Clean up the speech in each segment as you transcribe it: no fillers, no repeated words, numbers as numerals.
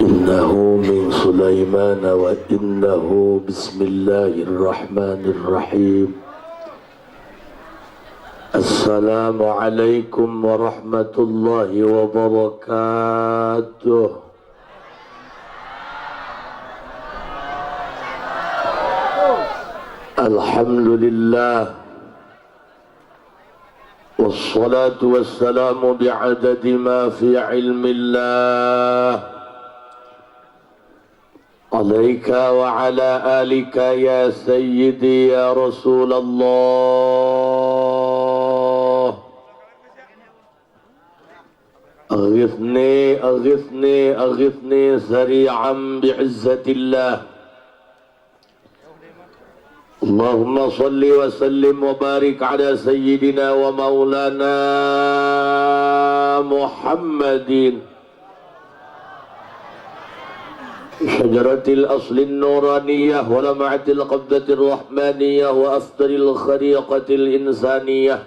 إنه من سليمان وإنه بسم الله الرحمن الرحيم. السلام عليكم ورحمة الله وبركاته. الحمد لله والصلاة والسلام بعدد ما في علم الله عليك وعلى آلك يا سيدي يا رسول الله. أغثني أغثني أغثني سريعا بعزة الله. اللهم صل وسلم وبارك على سيدنا ومولانا محمد شجرة الأصل النورانية ولمعة القبضة الرحمانية وأفضل الخليقة الإنسانية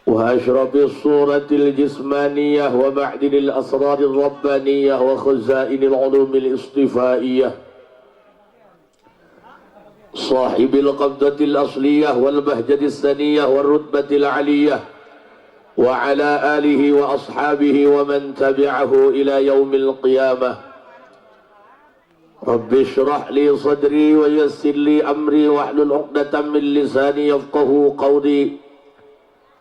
وأشرف الصورة الجسمانية ومعدن الأسرار الربانية وخزائن العلوم الاصطفائية صاحب القبضة الأصلية والبهجة الثانية والرتبة العلية وعلى آله وأصحابه ومن تبعه إلى يوم القيامة. رب اشرح لي صدري ويسر لي أمري واحلل عقدة من لساني يفقه قولي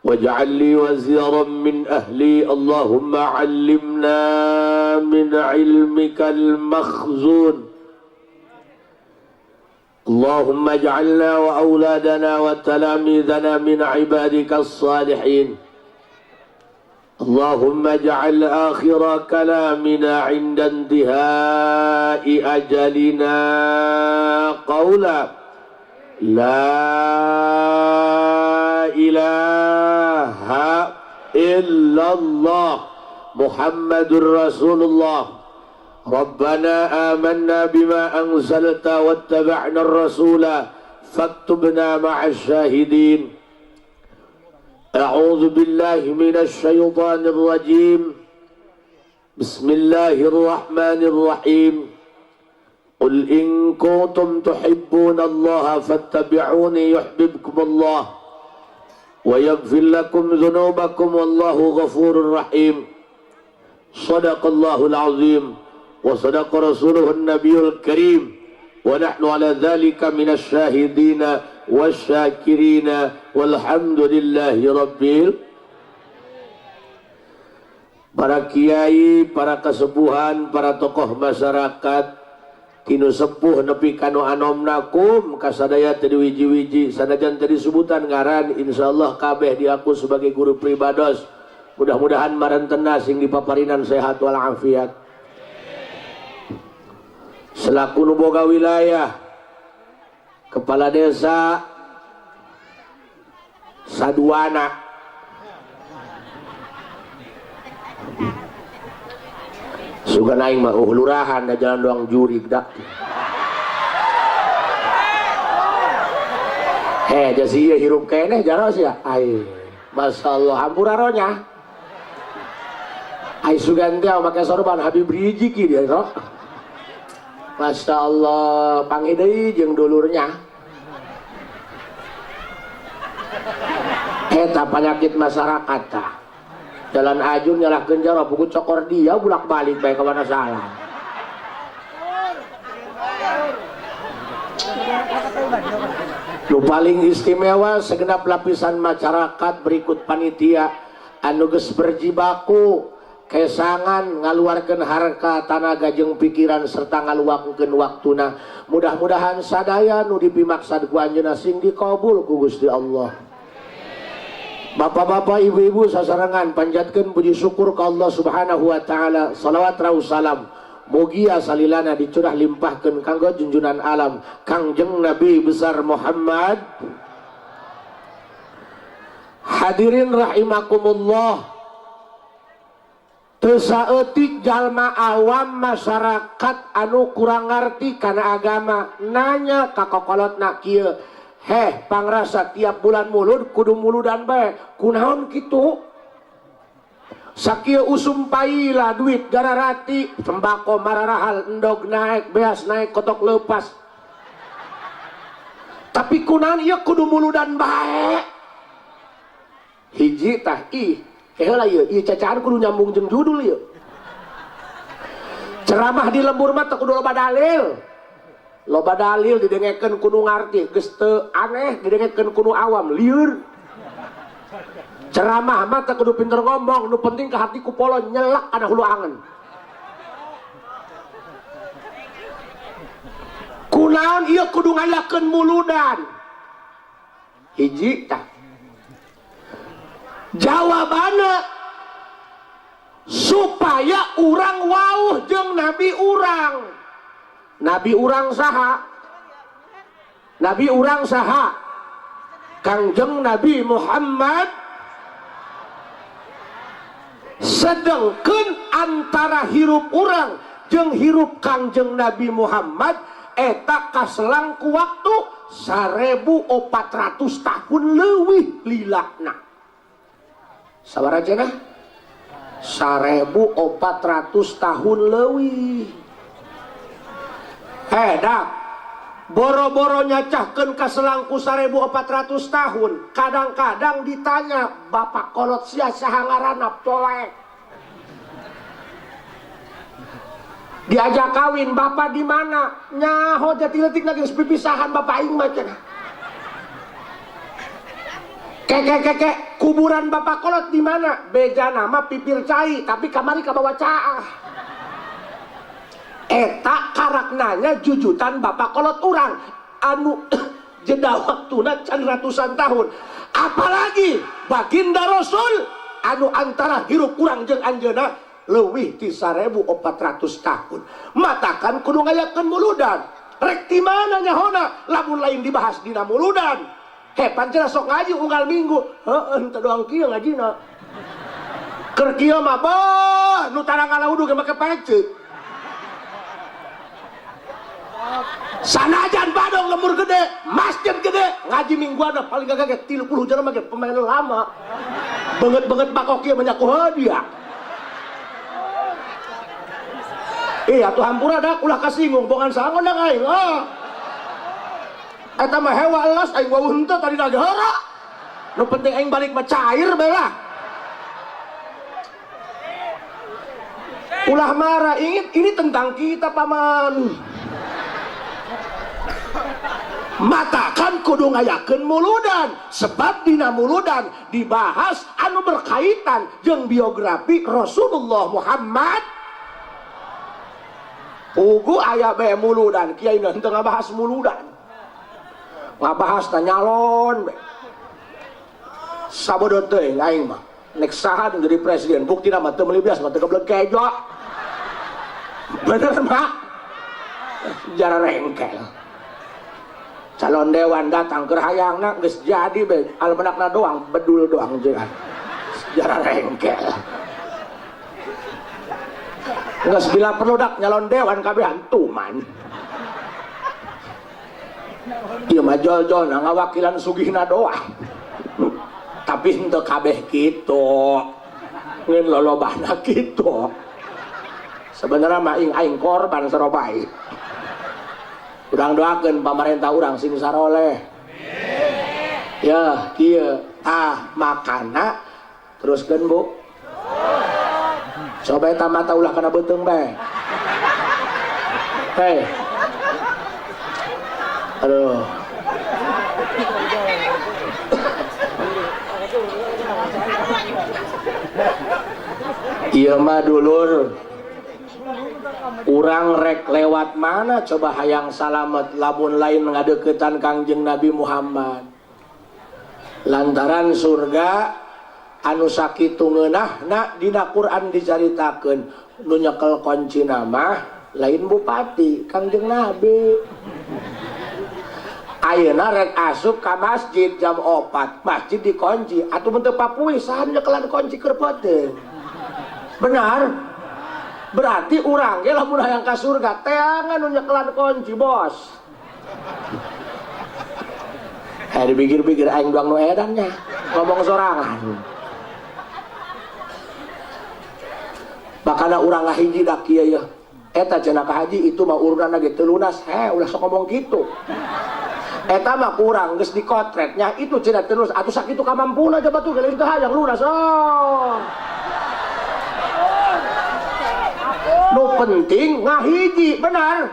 واجعل لي وزيرا من أهلي. اللهم علمنا من علمك المخزون. اللهم اجعلنا وأولادنا وتلاميذنا من عبادك الصالحين. اللهم اجعل آخر كلامنا عند انتهاء أجلنا قولا لا إله إلا الله محمد رسول الله. ربنا آمنا بما أنزلت واتبعنا الرسول فاكتبنا مع الشاهدين. أعوذ بالله من الشيطان الرجيم. بسم الله الرحمن الرحيم. قل إن كنتم تحبون الله فاتبعوني يحببكم الله ويغفر لكم ذنوبكم والله غفور رحيم. صدق الله العظيم وصدق رسوله النبي الكريم ونحن على ذلك من الشاهدين والsyakirina walhamdulillahi rabbil. Para kiai, para kesepuhan, para tokoh masyarakat tinu sepuh nepi kanu anomnakum kasadaya tadi wiji-wiji sanajan tadi sebutan ngaran insyaallah kabeh diaku sebagai guru pribados. Mudah-mudahan marantena sing dipaparinan sehat walafiat. Selaku nu boga wilayah kepala desa Saduana sugan aing mah lurahan da jalan doang jurig da jasi ieu hirup keneh jaros ya ai masyaallah hampuraronya ai sugan teh make sorban Habib Riziki dia roh. Masya Allah, panggil deui jeung dulurnya. Eta penyakit masyarakat tah. Jalan ajun nyalahkeun jaro pugu cokor dia bulak balik bae ka mana salah. Nu paling istimewa segenap lapisan masyarakat berikut panitia anu geus berjibaku kesangan ngaluarkeun harta tanaga jeung pikiran serta ngaluangkeun waktuna. Mudah-mudahan sadaya nu dipimaksad ku anjeunna sing dikabul ku Gusti Allah. Bapak-bapak, ibu-ibu sasarengan panjatkeun puji syukur ka Allah Subhanahu wa taala. Shalawat raus salam mugia salilana dicurah limpahkeun kanggo junjunan alam Kangjeng Nabi besar Muhammad. Hadirin rahimakumullah. Teu saeutik jalma awam masyarakat anu kurang ngarti kana agama nanya ka kokolotna kieu, heh pangrasa tiap bulan mulud kudu muludan bae kunaon kitu? sakieu usum paila duit gararati sembako mararahal endog naik beas naik kotok lepas tapi kunaon ieu kudu muludan bae hiji tah heula ieu cacaan kudu nyambung jeung judul ieu ceramah di lembur mah teu kudu loba dalil didengekeun kudu ngarti geus teu aneh didengekeun kudu awam lieur ceramah mah teu kudu pinter ngomong nu penting ka hati ku polo nyelak kana hulu angen kunaon ieu kudu ngayakeun muludan hiji tah jawabana supaya urang wauh jeung nabi urang saha Kangjeng Nabi Muhammad sedengkeun antara hirup urang jeung hirup Kangjeng Nabi Muhammad eta kaselang ku waktu 1400 tahun leuwih lilakna sabaraha cenah 1400 tahun leuwih dak boro-boro nyacahkeun ka selangku 1400 tahun kadang-kadang ditanya bapak kolot sia saha ngaranna poek diajak kawin bapak di mana nyaho jati leutik geus pipisahan bapak aing mah cenah keke kuburan bapak kolot di mana bejana mah pipir cai tapi kamari kabawa caah eta karaknanya jujutan bapak kolot urang anu jeda waktuna can ratusan tahun apalagi baginda Rasul anu antara hirup urang jeung anjeunna leuwih ti 1400 tahun matakan kudu ngayakeun muludan rek ti mana nyahona lamun lain dibahas dina muludan pancen sok ngaji unggal minggu heueuh teu doang kieu ngajina keur kieu mah nu tarang ngalaudu ge make pece sanajan badong lembur gede masjid gede ngaji mingguan paling gagak 30 jelema ge pemain lama banget bakok kieu menyaku hadiah atuh hampura dak ulah kasinggung bongan sangon dak aing eta mah hewa elas aing wawuh henteu tadi lagi heura nu penting aing balik mah cair bae lah ulah marah ini tentang kita paman matakan kudu ngayakeun muludan sebab dina muludan dibahas anu berkaitan jeung biografi Rasulullah Muhammad ugu aya bae muludan kiai teu ngabahas muludan ngabahas nyalon be sabodo teuing aing mah nek saha jadi presiden buktina mah teu meuli bias mah teu geblek kejo bener mah sejarah rengkel calon dewan datang keur hayangna geus jadi be almanakna doang bedul doang jeung sejarah rengkel geus bila perlu dak nyalon dewan kabeh hantuman ieu mah jol-jolna ngawakilan sugihna doang tapi henteu kabeh kitu ngeun lolobana kitu sebenarnya mah aing korban sarobai urang doakeun pamarentah urang sing saroleh ya kieu makana teruskeun Bu coba eta mata ulah kana beuteung bae aduh ieu mah dulur urang rek lewat mana coba hayang salamet lamun lain ngadeuketan Kangjeng Nabi Muhammad lantaran surga anu sakitu ngeunahna dina Quran dicaritakeun nu nyekel kuncina mah lain bupati Kangjeng Nabi ayeuna rek asup ka masjid jam 4 masjid dikunci atuh mun teu papuih saha nyekelan kunci keur peuteung benar berarti urang ge lamun hayang ka surga teangan nu nyekelan kunci bos dipikir-pikir aing doang nu edan nya ngomong sorangan Bakana urang ngahiji dak kieu ya. Eta cenah ka haji itu mah urunana ge teu lunas. Ulah sok ngomong kitu. Eta mah kurang geus dikotretnya itu cenah teu lunas. Atuh sakitu kamampuna aja batu geuleun teh hayang lunas. Nu penting ngahiji benar.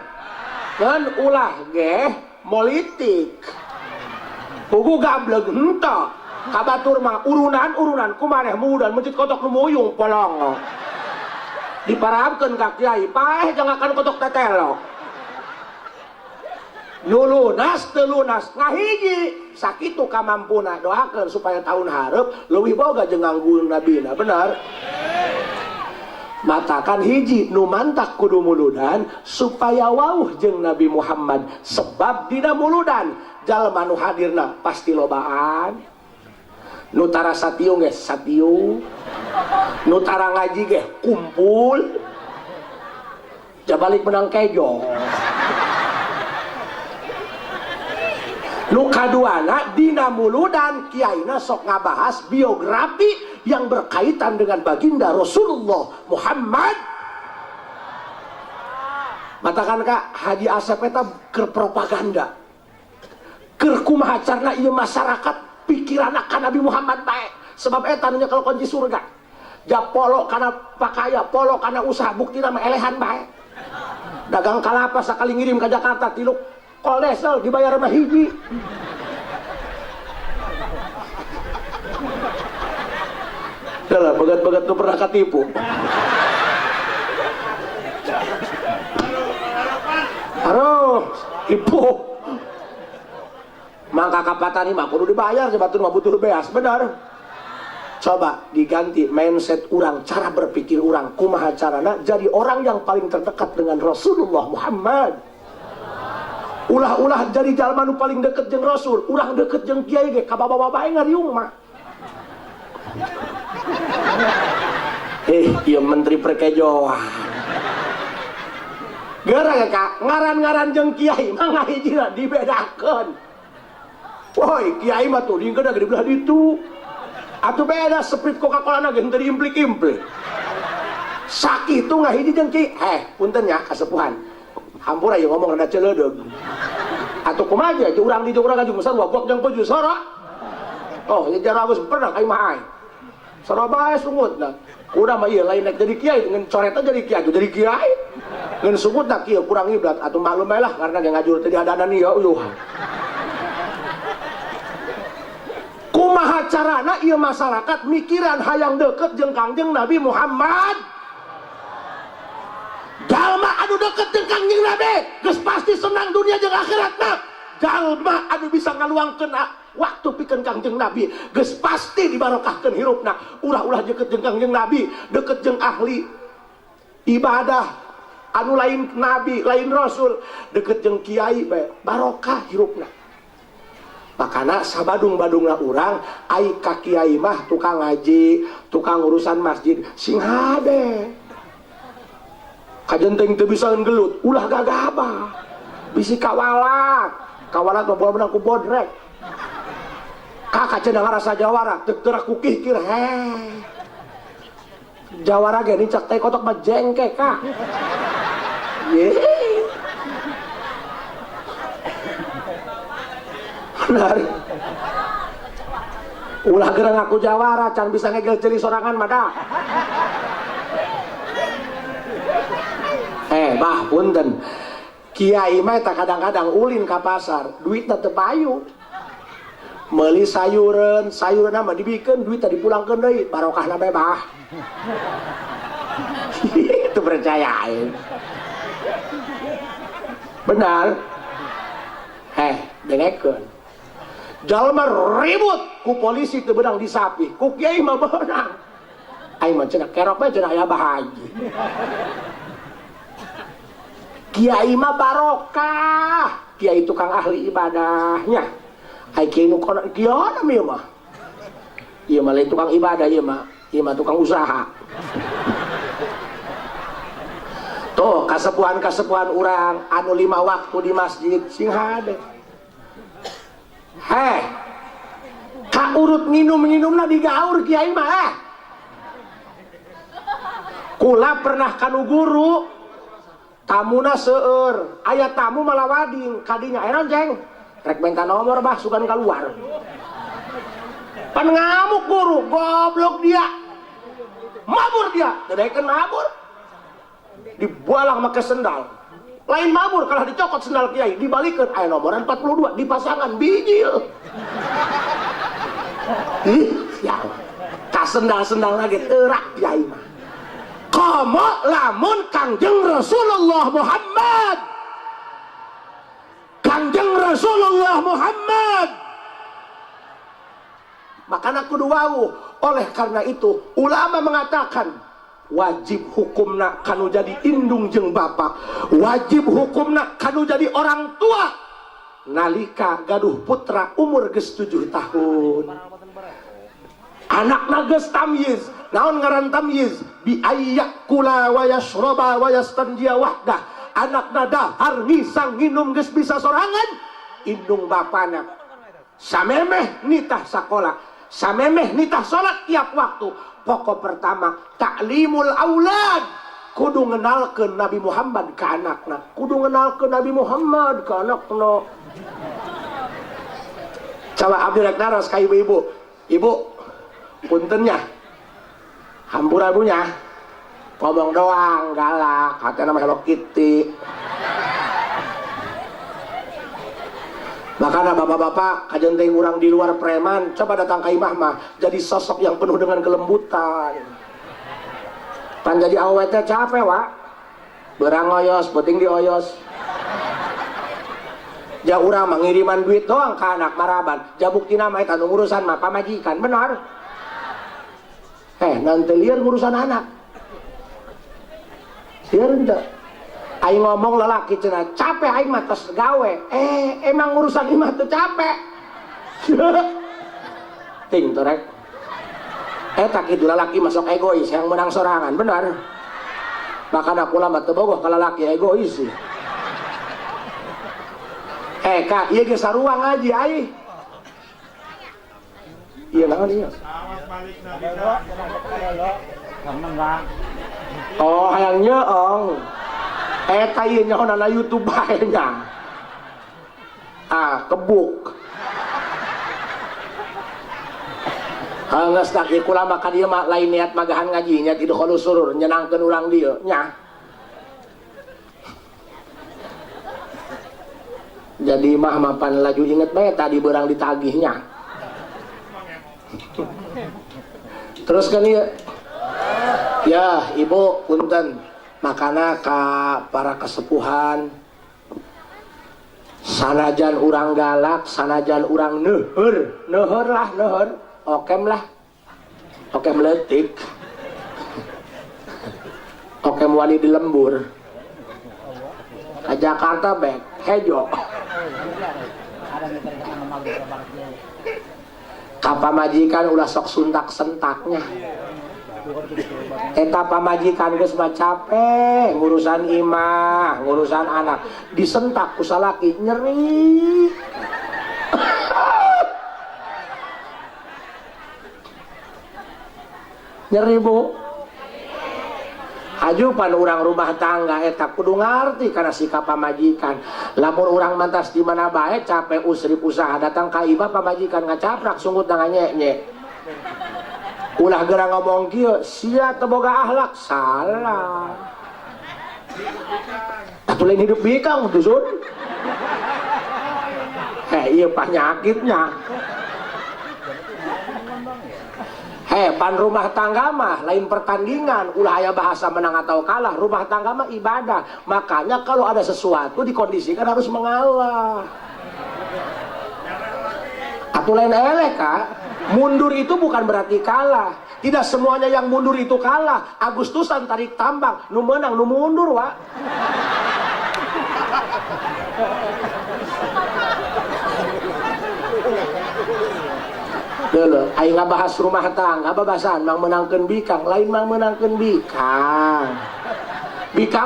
Dan ulah ge politik. Pugu gableg henteu. Kabatur mah urunan kumaneh mudan mencit kotok nu muyung polong. Diparabkeun ka kiai paeh jangakan kotok tetelo. Nu lunas teu lunas ngahiji sakitu kamampuna doakeun supaya tahun hareup leuwih boga jeung nganggu nabina bener. Matakan hiji nu mantak kudu muludan supaya wauh jeung Nabi Muhammad sebab dina muludan jalma nu hadirna pasti lobaan. Nu tara satiu ge satiu, nu tara ngaji ge kumpul, jabalik menang kejo. Nu kaduana dina muludan kiaina sok ngabahas biografi yang berkaitan dengan baginda Rasulullah Muhammad. Matakan Kak Haji Asep eta keur propaganda, keur kumaha carana ieu masyarakat pikiran akan Nabi Muhammad baik sebab eta nu nyekel kunci surga ja polo kana pakaya polo kana usaha bukti nama elehan baik dagang kalapa sakali ngirim ke Jakarta tiluk kolesel dibayar mah hiji dalah begat-begat nu pernah katipu aduh tipu mangka kapatani mah kudu dibayar sebatun mah butuh beas benar. Coba diganti mindset orang, cara berpikir orang, kumaha carana jadi orang yang paling terdekat dengan Rasulullah Muhammad. Ulah-ulah jadi jalma nu paling deket jeung Rasul, urang deket jeung kiai ge ka bawa-bawae ngariung mah. Ieu menteri perkejoan. Gara Kak, ngaran-ngaran jeung kiai mah ngahijina dibedakeun. Woi, kiai mah tuh dingkeun gede belah ditu. Atuh beda Sprite Coca-Cola na ge henteu diimplik-implik. Sakitu ngahiji jeung kiai. Punten nya kasepuhan. Hampura ieu ngomong rada celeudeg. Atuh kumaha ge urang di urang ngajung besar wabok jeung peju sora. Oh, ieu jarang geus pernah ka imah ai. Sora bae sungutna. Kuda mah ieu lain nek jadi kiai dengan coreta jadi kiai atuh jadi kiai. Ngeun sungutna kieu kurang iblat atuh maklum bae lah karena ge ngajur teh diadanan ieu uyuh. Kumaha carana ieu masyarakat mikiran hayang deket jeung Kangjeng Nabi Muhammad. Jalma anu deket jeung Kangjeng Nabi geus pasti senang dunia jeung akhiratna. Jalma anu bisa ngaluangkeun waktu pikeun Kangjeng Nabi geus pasti dibarokahkeun hirupna. Ulah-ulah deket jeung Kangjeng Nabi, deket jeung ahli ibadah anu lain nabi, lain rasul, deket jeung kiai bae barokah hirupna. Makana sabadung-badungna urang ai ka kiai mah tukang ngaji, tukang urusan masjid sing hade. Kajenteng teu bisa gelut, ulah gagabah. Bisi kawalat. Kawalat mah bola menang ku bodrek. Kakak cenah ngarasa jawara, teu teu kukih kir Jawara ge nicak teh kotok mah jengke Kak. Ye. Benar. Ulah gerang aku jawara can bisa ngegel celi sorangan mada. Bah punten. Kiai mah eta kadang-kadang ulin ka pasar, duitna teu payu. Meuli sayureun, sayureunna mah dibikeun, duitna dipulangkeun deui, barokahna bae bah. Itu percaya. Benar. Dengekeun. Jalma ribut ku polisi teu beunang disapi, ku kiai mah beunang. Aing mah cenah kerok bae cenah aya bahaji. Kiai mah barokah, kiai tukang ahli ibadahnya. Ai kiai nu kono kiana ieu mah. Ieu mah lain tukang ibadah ieu mah tukang usaha. Tuh kasepuhan-kasepuhan urang anu 5 waktu di masjid sing hade. Ka urut nginum-nginumna digaur kiai mah. Kula pernah kanu guru tamuna seueur aya tamu malah wading kadinya eron jeng rek minta nomor bah sugan keluar pan ngamuk guru goblok dia mabur dia dedekeun mabur dibualang make sendal lain mabur kalah dicokot sendal kiai dibalikeun aya nomoran 42 dipasangan bijil ih ya ka sendal-sendal lagi teurak kiai mah komo lamun Kangjeng Rasulullah Muhammad Kangjeng Rasulullah Muhammad makana kudu wau. Oleh karena itu ulama mengatakan wajib hukumna kanu jadi indung jeung bapak, wajib hukumna kanu jadi orang tua nalika gaduh putra umur geus 7 tahun. Anakna geus tamyiz, naon ngaran tamyiz? Bi ayyakula wa yashraba wa yastanjiya wahdah. Anakna dahar ngisang nginum geus bisa sorangan, indung bapana samemeh nitah sakola, samemeh nitah salat tiap waktu. Pokok pertama taklimul aulad, kudu ngenalkeun Nabi Muhammad ke anakna, kudu ngenalkeun Nabi Muhammad ke anakna. Coba abdi rek naros ka ibu-ibu. Ibu, puntennya hampura ibunya ngomong doang galak hati nama Hello Kitty. Makanya bapak-bapak kajenteng orang di luar preman coba datang ke imah mah jadi sosok yang penuh dengan kelembutan pan jadi awetnya capek wak berang oyos penting dioyos ja urang mengiriman duit doang ke anak maraban ja bukti nama itu urusan mah pamajikan benar nanti liar urusan anak liar enggak aing ngomong lelaki cenah capek aing mah tos gawe emang urusan imah tuh capek ting torek tak kitu lelaki masuk egois yang menang sorangan benar makanya kula mah teu bogoh ka lelaki egois sih kak ieu ge sarua ngaji ai iya naon ieu oh hayang nyeong eta ieu nyahoana YouTube bae nya kebuk geus tak ieu kula mah ka dieu mah lain niat magahan ngaji nya tidu khulu surur nyenangkeun urang dieu nya jadi mah mapan laju inget bae tadi berang ditagihnya terus kan ya ibu punten makana ka para kesepuhan sanajan urang galak sanajan urang neuheur lah okem leutik okem wani di lembur ke Jakarta bek hejo kapamajikan ulah sok suntak sentaknya eta pamajikan geus mah capek ngurusan imah ngurusan anak disentak ku salaki nyeri nyeri bu ajupan urang rumah tangga eta kudu ngarti karena sikap pamajikan lamun urang mantas di mana bae capek usrip usaha datang ka imah pamajikan ngacaprak sunggut nganyek ulah gerang ngomong kieu sia teu boga akhlak salah atuh lain hidup bikang dusun ieu penyakitnya pan rumah tangga mah lain pertandingan ulah aya bahasa menang atau kalah rumah tangga mah ibadah makanya kalau ada sesuatu dikondisikan harus mengalah atuh lain eleh kak mundur itu bukan berarti kalah tidak semuanya yang mundur itu kalah Agustusan tarik tambang nu menang nu mundur wak dulu aing ngabahas rumah tangga babasan mang menangkeun bikang lain mang menangkeun bikang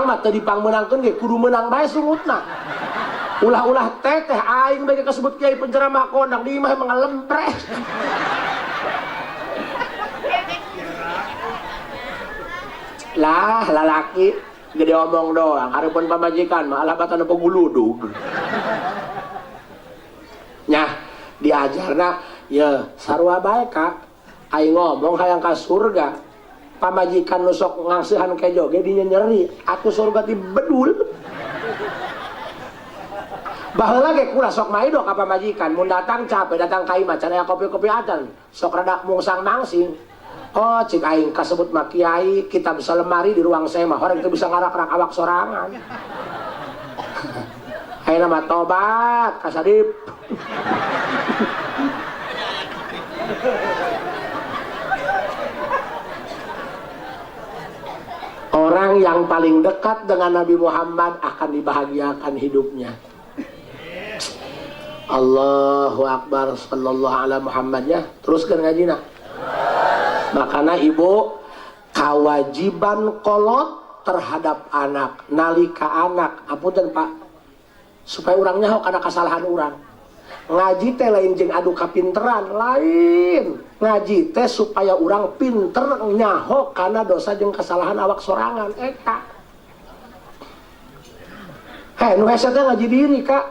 mah teu dipangmenangkeun ge kudu menang bae sungutna ulah-ulah teteh aing bege kasebut kiai penceramah kondang di imah mengalempres lah lalaki gede omong doang hareupeun pamajikan mah alabatan paguludug nya diajarna ya sarua bae Kak aing ngomong hayang ka surga pamajikan nu sok ngasihan ke joge dinya nyeri aku surga ti bedul baheula ge kula sok maido ka pamajikan mun datang capek datang ka imah can aya kopi-kopi adan sok rada mungsang mangsing oh cik aing kasebut mah kiai kitab salemari di ruang saya mah horeng teu bisa ngarak-rak awak sorangan ayeuna mah tobat kasadip orang yang paling dekat dengan Nabi Muhammad akan dibahagiakan hidupnya. Allahu Akbar sallallahu ala Muhammadnya. Teruskan ngajina. Makanya ibu kewajiban kolot terhadap anak nalika anak apunten Pak supaya orang nyaho karena kesalahan orang ngaji teh lain jeung adu kapinteran lain ngaji teh supaya orang pinter nyaho karena dosa jeung kesalahan awak sorangan Kak nu hese teh ngaji diri Kak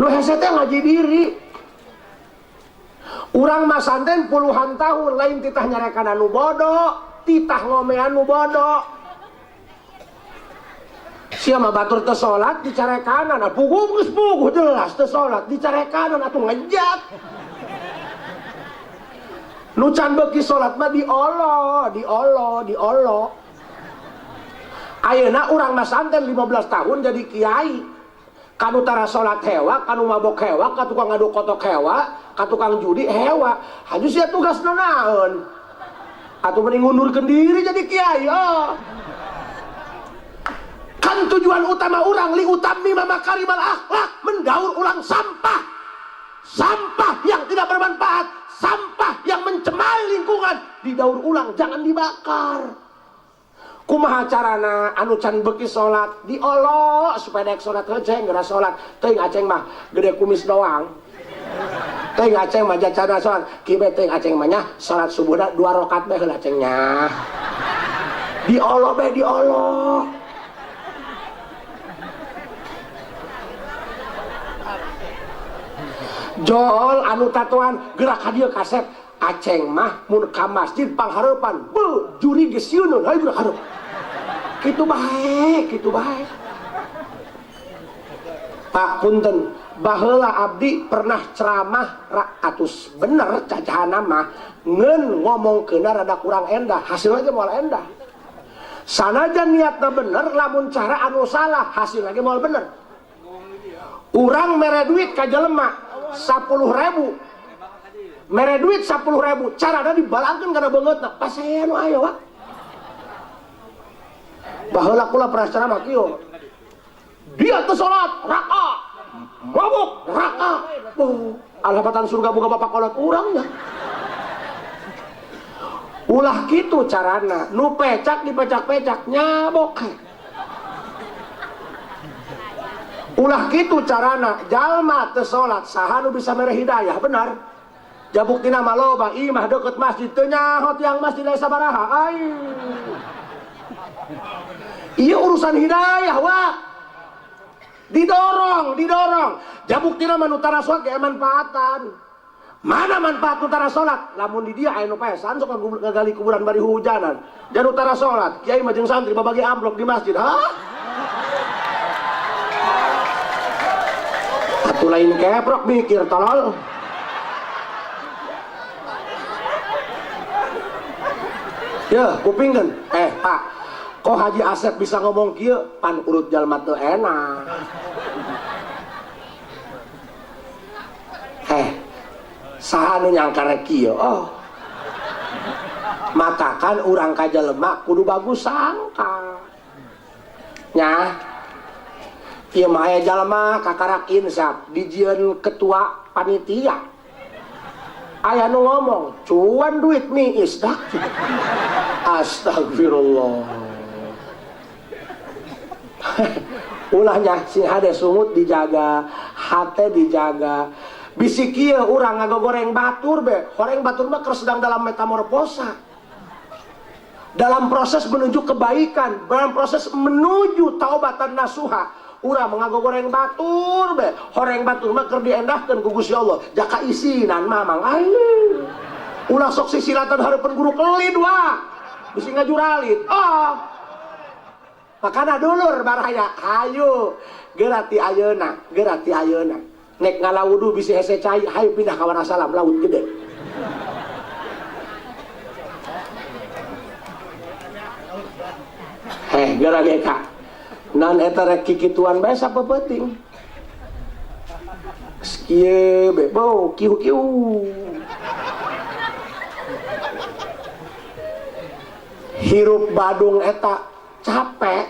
nu hese teh ngaji diri urang mah santen puluhan tahun lain titah nyarekan anu bodoh titah ngomean anu bodoh sia mah batur teu salat dicarekanan puguh geus puguh jelas teu salat dicarekanan atuh ngejat nu can beuki salat mah diolo ayeuna urang mah santen 15 tahun jadi kiai kanu tara salat hewa kanu mabok hewa ka tukang ngadu kotok hewa ka tukang judi hewa haju sia tugasna naon atuh mending ngundurkeun diri jadi kiai kan tujuan utama orang li utami makarimal akhlak mendaur ulang sampah yang tidak bermanfaat sampah yang mencemari lingkungan didaur ulang jangan dibakar kumaha carana anu can beuki salat diolok supaya daek salat heuceng geura salat teuing aceng mah gede kumis doang teuing aceng mah jacana salat kieu teuing aceng mah nya salat subuhna 2 rakaat bae heula aceng nya diolok bae diolok Jol anu tatuan gerak hadiah kaset aceng mah mun ka masjid panghareupan juri geus sieun hayu gerak hareup kitu bae Pak punten baheula abdi pernah ceramah atus bener cacahana mah ngeun ngomongkeunna rada kurang endah hasilna ge moal endah sanajan niatna bener lamun cara anu salah hasilna ge moal bener urang mere duit ka jelema 10.000 mere duit 10.000 carana dibalangkeun kana beungeutna pasea nu aya wa baheula kula pernah ceramah kieu dia teu salat raka mabuk raka alhabatan surga boga bapak kolot urangnya ulah kitu carana nu pecak dipecak-pecak nyabok ulah kitu carana jalma teu salat saha nu bisa mere hidayah benar jabuktina mah loba imah deukeut masjid teu nyaho tiang masjid aya sabaraha ieu urusan hidayah wa didorong jabuktina mah nu tara salat ge manfaatan mana manfaat nu tara salat lamun di dieu aya nu pesan sok ngagali kuburan bari hujanan dan nu tara salat kiai mah jeung santri babagi amplop di masjid atuh lain keprok mikir tolol ya kupingkeun Pak kok Haji Asep bisa ngomong kieu pan urut jalma teu enak saha nu nyangka rek kieu matakan urang ka jelema kudu bagus sangka nya ieu mah aya jalma kakarak insaf dijieun ketua panitia aya nu ngomong cuan duit miis dah astagfirullah ulahnya si hade sungut dijaga hate dijaga bisi kieu urang ngagoreng batur be goreng batur mah keur sedang dalam metamorfosa dalam proses menuju kebaikan, dalam proses menuju taubatan nasuha, urang mengaku goreng batur be, horeng batur mah keur diendahkeun ku Gusti Allah, jaka isinan mamang aing. Ulah sok sisilatan hareupeun guru kelid wah. Bisi ngajuralit. Oh. Makana dulur baraya, hayu gerati ayeuna, gerati ayeuna. Nek ngalawudu bisi hese cai, hayu pindah ka Wanasalam laut gede. Gara geka non eta rek kikituan bae sapeuting kieu bebo kiu-kiu hirup Badung eta capek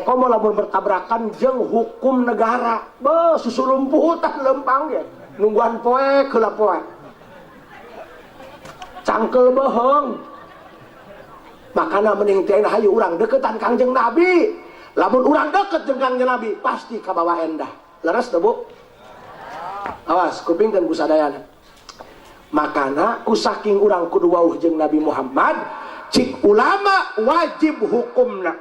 komo lamun bertabrakan jeung hukum negara beuh susulumputan lempang ge nungguan poe heula poe cangkel bohong. Makana mending teh hayu urang deketan Kangjeng Nabi. Lamun urang deket jeung Kangjeng Nabi, pasti kabawa endah. Leres teu, Bu? Awas, kupingkeun ku sadayana. Makana ku saking urang kudu wauh jeung Nabi Muhammad, cik ulama wajib hukumna.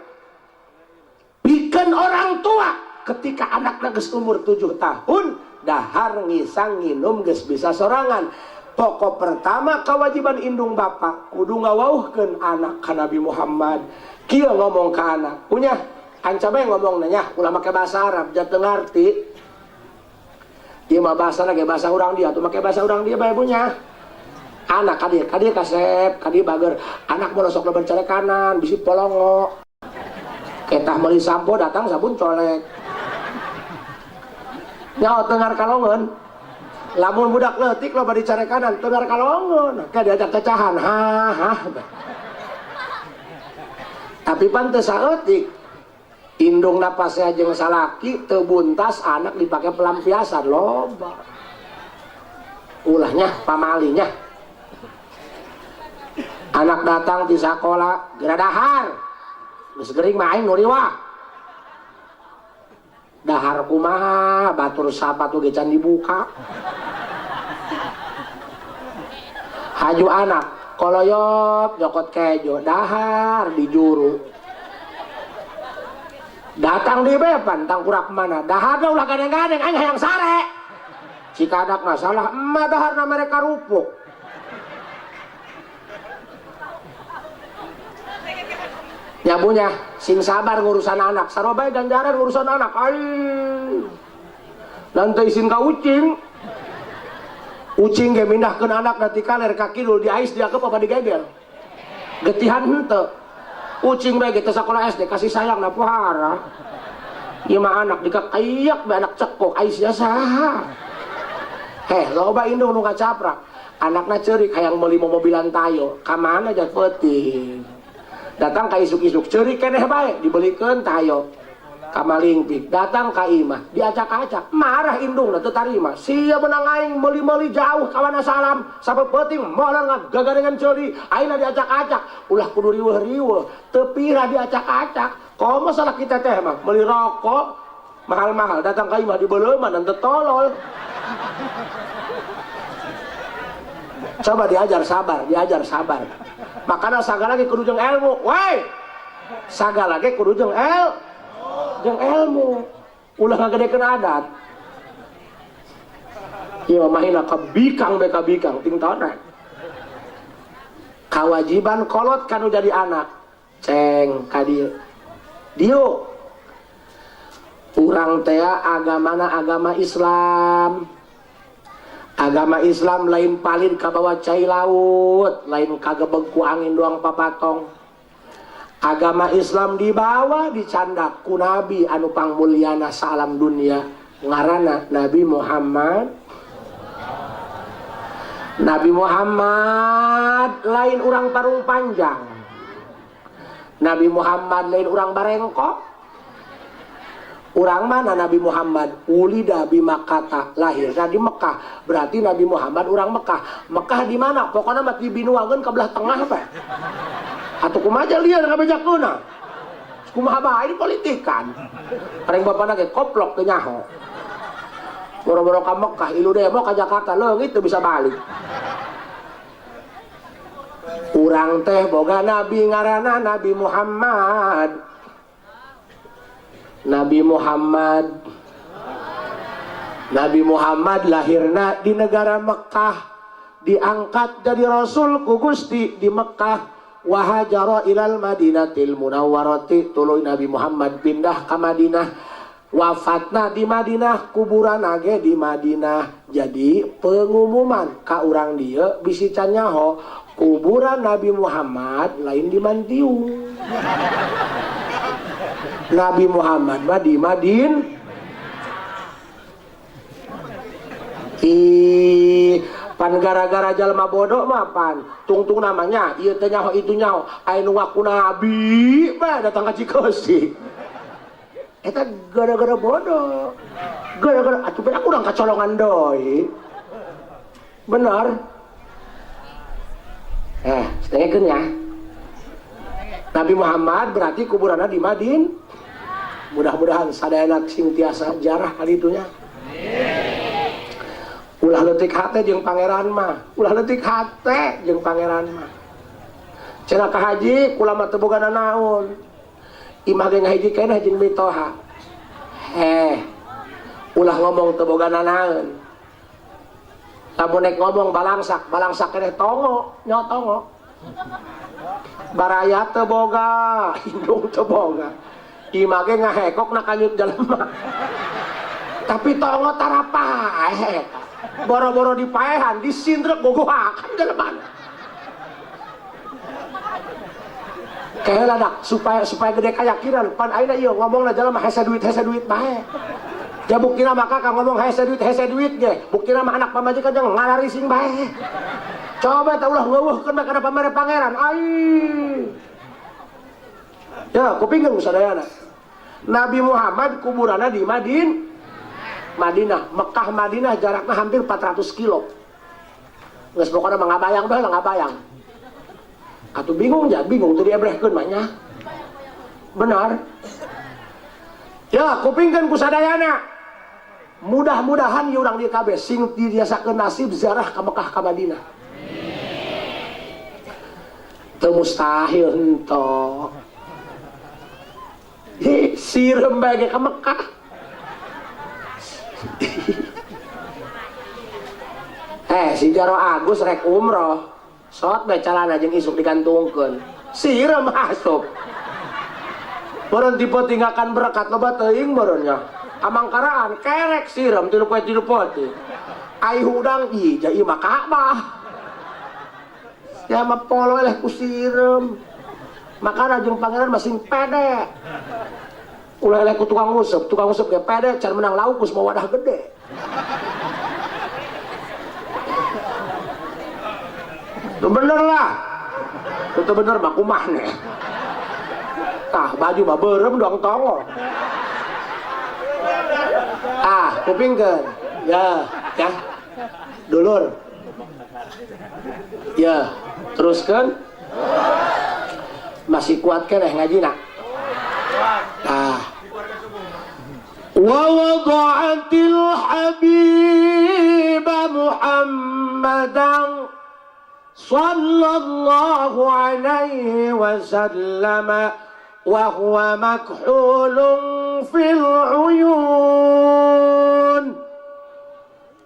Pikeun orang tua ketika anakna geus umur 7 tahun, dahar ngisang nginum geus bisa sorangan. Pokok pertama kewajiban indung bapak kudu ngawauhkeun anak ka Nabi Muhammad. Kieu ngomong ka anak punya anca bae ngomong nanya ulah make bahasa Arab jat teu ngarti. Ieu mah bahasana ge bahasa urang dia tuh make bahasa urang dia bae punya. Anak kadir kasep, kadir bager. Anak mau sok lebar care kanan, bisi polongo. Ketah meuli sampo datang sabun colek. Nyaho teungar kalongeun. Lamun budak leutik loba di care kanan teungar kalongeun ka diajak cacahan tapi pan teu saeutik indungna pasea jeung salaki teu buntas anak dipake pelampiasan loba ulahnya pamalinya anak datang di sakola geura dahar geus geuring mah aing nu riwah dahar kumaha batur sapatu ge can dibuka haju anak koloyop nyokot kejo dahar di juru datang di bepan tangkurak mana dahar da ulah gadeng-gadeng aing hayang sare cikadak mah salah emma daharna mereka rupuk nyabunya sing sabar ngurusan anak sarobay ganjaran ngurusan anak aing nanti isin ka ucing ge mindahkeun anak nanti kaler ka kidul diais dia ke apa digegel getihan henteu ucing bae ge teu sakola SD kasih sayang na pohara ieu mah anak dikakayak bae anak cekok ais sia saha loba indung nu kacaprak anakna ceurik hayang meuli mobilan tayo ka mana jak peuting datang ka isuk-isuk ceurik keneh bae dibelikeun tayo kamalingpik datang ka imah diacak-acak marah indungna teu tarima sia menang aing meuli-meuli jauh ka Wanasalam sapeuting moal ngagarengan ceuli ayeuna diacak-acak ulah kudu riweuh-riweuh teu pira diacak-acak komo salah kita teh mah meuli rokok mahal-mahal datang ka imah dibeuleuman dan teu tolol coba diajar sabar makana sagala ge kudu jeung ilmu wai sagala ge kudu jeung ilmu ulah ngagedekeun adat ieu mahina kabikang ting taona kawajiban kolot kanu jadi anak ceng ka dieu urang teh agamana agama Islam lain palin ka bawah cai laut lain kagebeg ku angin doang papatong agama Islam dibawa dicandak ku Nabi anu pangmulyana salam dunia ngaranna Nabi Muhammad lain urang parung panjang Nabi Muhammad lain urang barengkok urang mana Nabi Muhammad ulida bi Makkah lahir di Mekah berarti Nabi Muhammad urang Mekah di mana pokoknya mah dibinuageun ka belah tengah bae atau kumaha liar ngabejakeuna kumaha bae ini politikan areng bapana ge koplok teu nyaho boro-boro ka Mekah ilu demo ka Jakarta leungit teu bisa balik urang teh boga nabi ngaranna Nabi Muhammad. Nabi Muhammad lahirna di negara Mekkah, diangkat jadi rasul ku Gusti di Mekkah, wa hajara ilal Madinatil Munawwarati, tuluy Nabi Muhammad pindah ke Madinah, wafatna di Madinah, kuburan age di Madinah. Jadi pengumuman ka urang dieu bisi can nyaho kuburan Nabi Muhammad lain di Mantiung. Nabi Muhammad mah di pan gara-gara jalma bodoh mah pan tungtung namanya ieu teh nyaho itu nyaho aya nu ngaku nabi mah datang ka Cikosi. Eta gara-gara bodoh, gara-gara atuh aku urang kacolongan doi. Bener. Setengekeun ya. Nabi Muhammad berarti kuburanna di Madin. Mudah-mudahan sadayana sing tiasa jarah kali itunya. Ulah leutik hate jeung pangeran mah, cenah ka haji kula mah teu boga naon. Imah ge ngahiji keneh jeung mitoha. Ulah ngomong teu boga naon. Lamun nek ngomong balangsak keneh tongo, nyaho tongo. Baraya teu boga, indung teu boga. Imah ge ngahekok na kanyut jelema. Tapi tongo tarapae. Boro-boro dipaehan, disindrek gogohakan jelema. Kayak dak supaya gede kayakinan pan ayeuna ieu ngomongna jelema hese duit bae. Ja buktina maka ka ngomong hese duit ge. Buktina mah anak pamajikan jeung ngalarising bae. Coba tah ulah ngeuweuhkeun mah kana pamere pangeran. Ya, kupingkeun sadayana. Nabi Muhammad kuburanna di Madinah, Mekkah Madinah jaraknya hampir 400 kilo. Geus pokona mah ngabayang bae lah ngabayang. Atuh bingung tuh diebrehkeun mah nya. Benar. Ya, kupingkeun ku sadayana. Mudah-mudahan ieu urang dieu kabeh sing didiasakeun nasib ziarah ka Mekkah ka Madinah. Teu mustahil henteu. Sirem bae ka Mekkah. Si Jaro Agus rek umroh sot bae calana jeung isuk digantungkeun sirem asup beureun tipe tinggalkan berkat loba teuing beureunnya amangkaraan kerek sirem tilu poe tilu poti ai hudang ja ieu mah Ka'bah ya mah polo eleh ku sirem makana jeung pangeran masing pede ulah eleh ku tukang nguseup ge pede can menang lauk geus mau wadah gede. Itu bener lah. Itu bener mah kumah nih. Tah baju mah beureum doang tongo. Kupingkeun. Ya. Dulur. Ya, teruskeun. Masih kuat keneh ngajina. Wa wada'atil habib Muhammadan sallallahu alaihi wasallam wa huwa makhulun fil uyun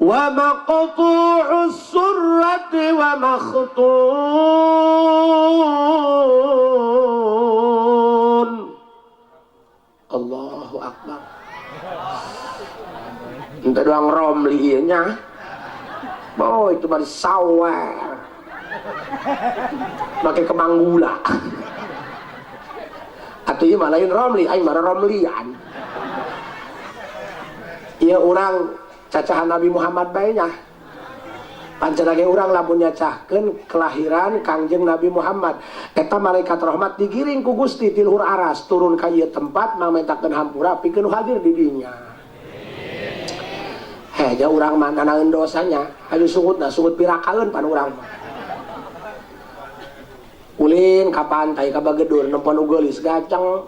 wa maqtu'us surrati wa makhtun. Allahu akbar. Ente doang romli ieu nya. Boy itu mah sawer. Pakai kembang gula. Atuh ieu mah lain romli, aing mah romlian. Ieu urang cacahan Nabi Muhammad bae nya. Pancen ge urang lamun nyacahkeun kelahiran Kangjeng Nabi Muhammad. Eta malaikat rahmat digiring ku Gusti ti luhur aras turun ka ieu tempat mamentakeun hampura pikeun hadir di dinya. Ja urang mah nanaeun dosanya, anu sungutna sungut pirakaeun pan urang mah. Ulin ka pantai ka Bagedur nempo nu geulis gaceng.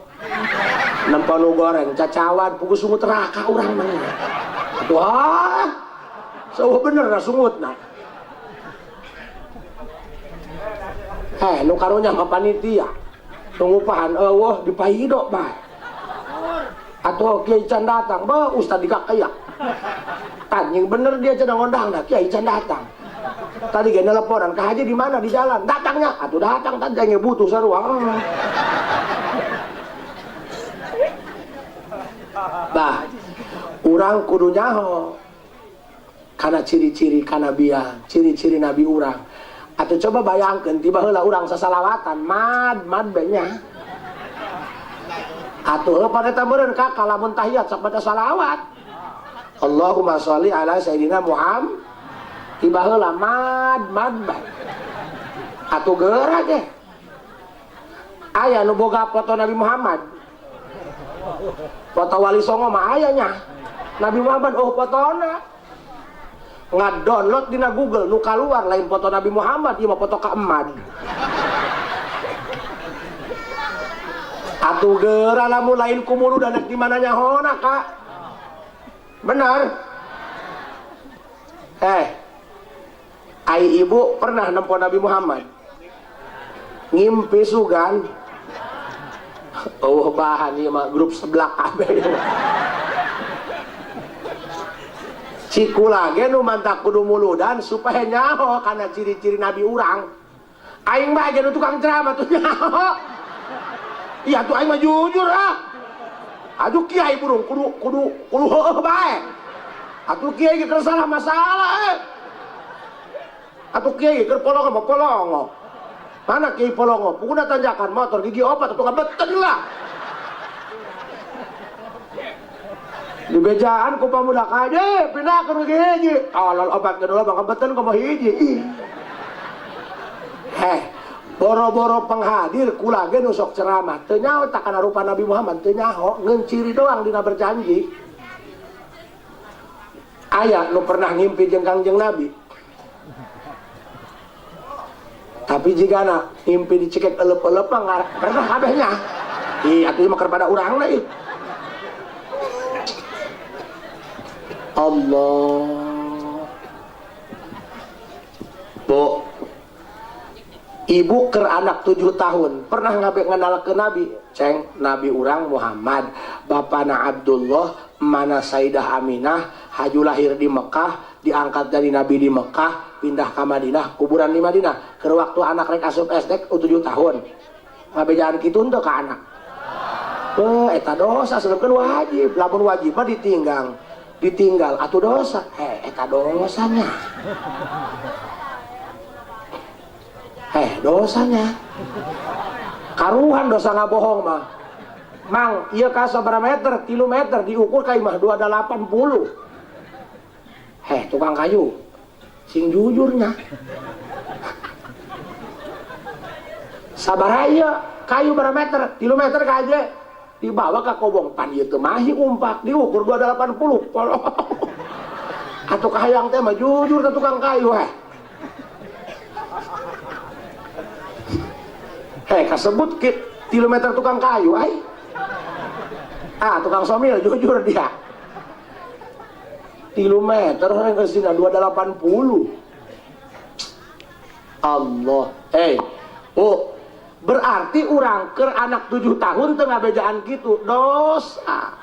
Nempo nu goreng cacawan pugu sungut neraka urang mah. Wah. Saueuh bener na sungutna. Nu karunya mah panitia pengupahan eueuh dipahidok bae atuh Kiai Can datang bah ustad dikakayak tanying bener dia cenah ngondang dah Kiai Can datang tadi ge nelponan ka haji di mana di jalan datangnya atuh datang tadi butuh sarua bah urang kudu nyaho kana ciri-ciri kanabian ciri-ciri nabi urang atuh coba bayangkeun tiba heula urang sasalawatan mad nya atuh pada tameureun ka lamun tahiyat sak baca salawat Allahumma sholli ala sayyidina Muhammad tiba heula mad bae atuh geura ge aya nu boga foto Nabi Muhammad foto Wali Songo mah ayanya Nabi Muhammad fotona ngadownload dina Google nu kaluar lain foto Nabi Muhammad ieu mah foto ka emad atuh geura lamun lain kumulu dan di mana nyahona Kak benar ai ibu pernah nempo Nabi Muhammad ngimpi sugan bahan ieu mah grup sebelah kabeh cikula ge nu mantak kudu muludan supaya nyaho kana ciri-ciri nabi urang aing mah ge nu tukang ceramah tuh nyaho iya tuh aing mah jujur aduh kiai burung kudu heueuh bae atuh kiai ge keur salah masalah atuh kiai ge keur polongo mana kiai polongo pokona tanjakan motor gigi opat atuh kabeten lah di bejaan ku pamudak aja pindah ke rugi hiji awal obat kedua bang kebetulan ku mau hiji boro-boro penghadir kula ge nu sok ceramah teu nyaho tak kana rupa Nabi Muhammad teu nyaho ngeun ciri doang dina berjanji aya nu pernah ngimpi jeung Kangjeng Nabi tapi jigana ngimpi dicekek eleup-eleup mah pernah kabehnya atuh mah keur pada urang deui Allah Bu ibu keur anak 7 tahun pernah ngenal ke Nabi ceng Nabi urang Muhammad bapana Abdullah mana Sayyidah Aminah haju lahir di Mekah diangkat dari Nabi di Mekah pindah ke Madinah kuburan di Madinah keur waktu anak rek asup SD 7 tahun ngabejaan kitu teu ka anak eta dosa sebabkeun wajib lamun wajib mah ditinggal atuh dosa eta dosanya dosanya karuhan dosa ngabohong mah mang ieu ka sabaraha meter 3 meter diukur ka imah 280 tukang kayu sing jujurnya sabaraha ieu kayu berapa meter 3 meter ka aja dibawa ke kobong pan ieu teh mahi umpak diukur 280 atuh kahayang teh mah jujur ke tukang kayu kasebut 3 meter tukang kayu tukang somil jujur dia 3 meter orang kesina 280 Allah berarti urang keur anak 7 tahun tengah bejaan gitu dosa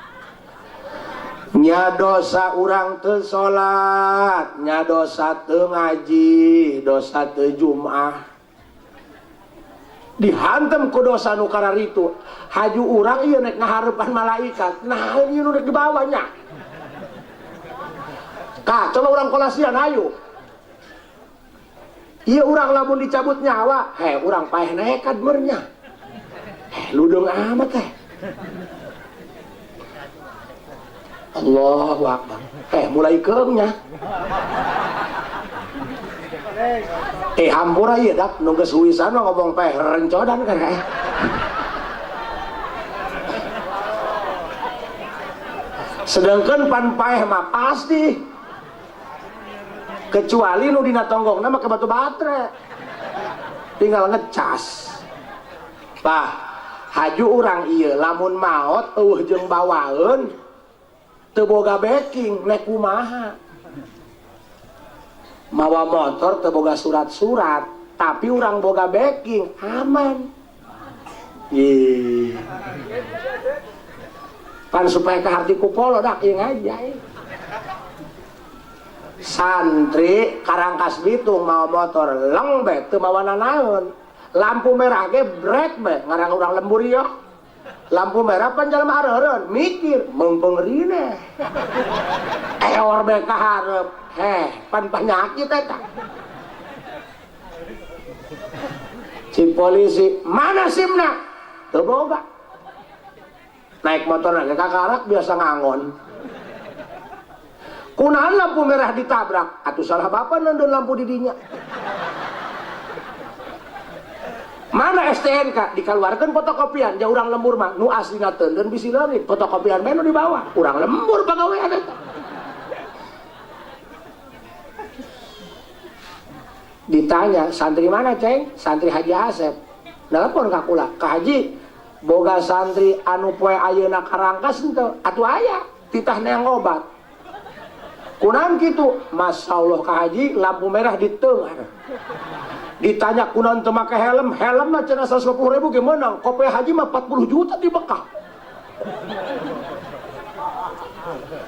nya dosa urang teu salat nya dosa teu ngaji dosa teu Jumat dihantem ku dosa nu kararitu haju urang ieu nek ngahareupan malaikat nah ieu nu rek dibawanya coba urang kolasian ayo iya urang lamun dicabut nyawa urang paeh nekat beurnya ludeng amat Allahu Akbar mulai keungnya hampura ieu dak nu geus huwisan ngomong paeh rencodan kan sedangkan pan paeh mah pasti kecuali nu dina tonggongna make batu batre tinggal ngecas haju urang ieu lamun maot eueuh jeung bawaeun teu boga backing nek kumaha mawa motor teu boga surat-surat tapi orang boga backing aman. Pan supaya ke hati kupolo dak yang aja. Santri Karangkas Bitung mau motor lengbek teu mawana naon. Lampu merah ge brek be ngarang urang lembur ieu. Lampu merah pan jalma areureun mikir meungpeung rine. Eor be ka hareup. Pan penyakit eta. Si polisi, "Mana SIM-na?" Teu boga. Naik motor ge ka karak biasa ngangon. Kunahan lampu merah ditabrak, atuh salah bapak nonton lampu di dinya. Mana STNK dikeluarkan fotokopian, jauh urang lembur mah nu aslina teureun bisi leungit, fotokopian mah nu dibawa, urang lembur pagawean eta. Ditanya, santri mana ceng? Santri Haji Asep. Nelpon ka kula, ka Haji, boga santri anu poe ayeuna Karangkas henteu, atuh aya, titah neang obat. Kunaon kitu? Masyaallah ka Haji, lampu merah di tengah. Ditanya kunaon teu make helm, helm mah cenah 150.000 ge meunang, kopi Haji mah 40 juta dibekal.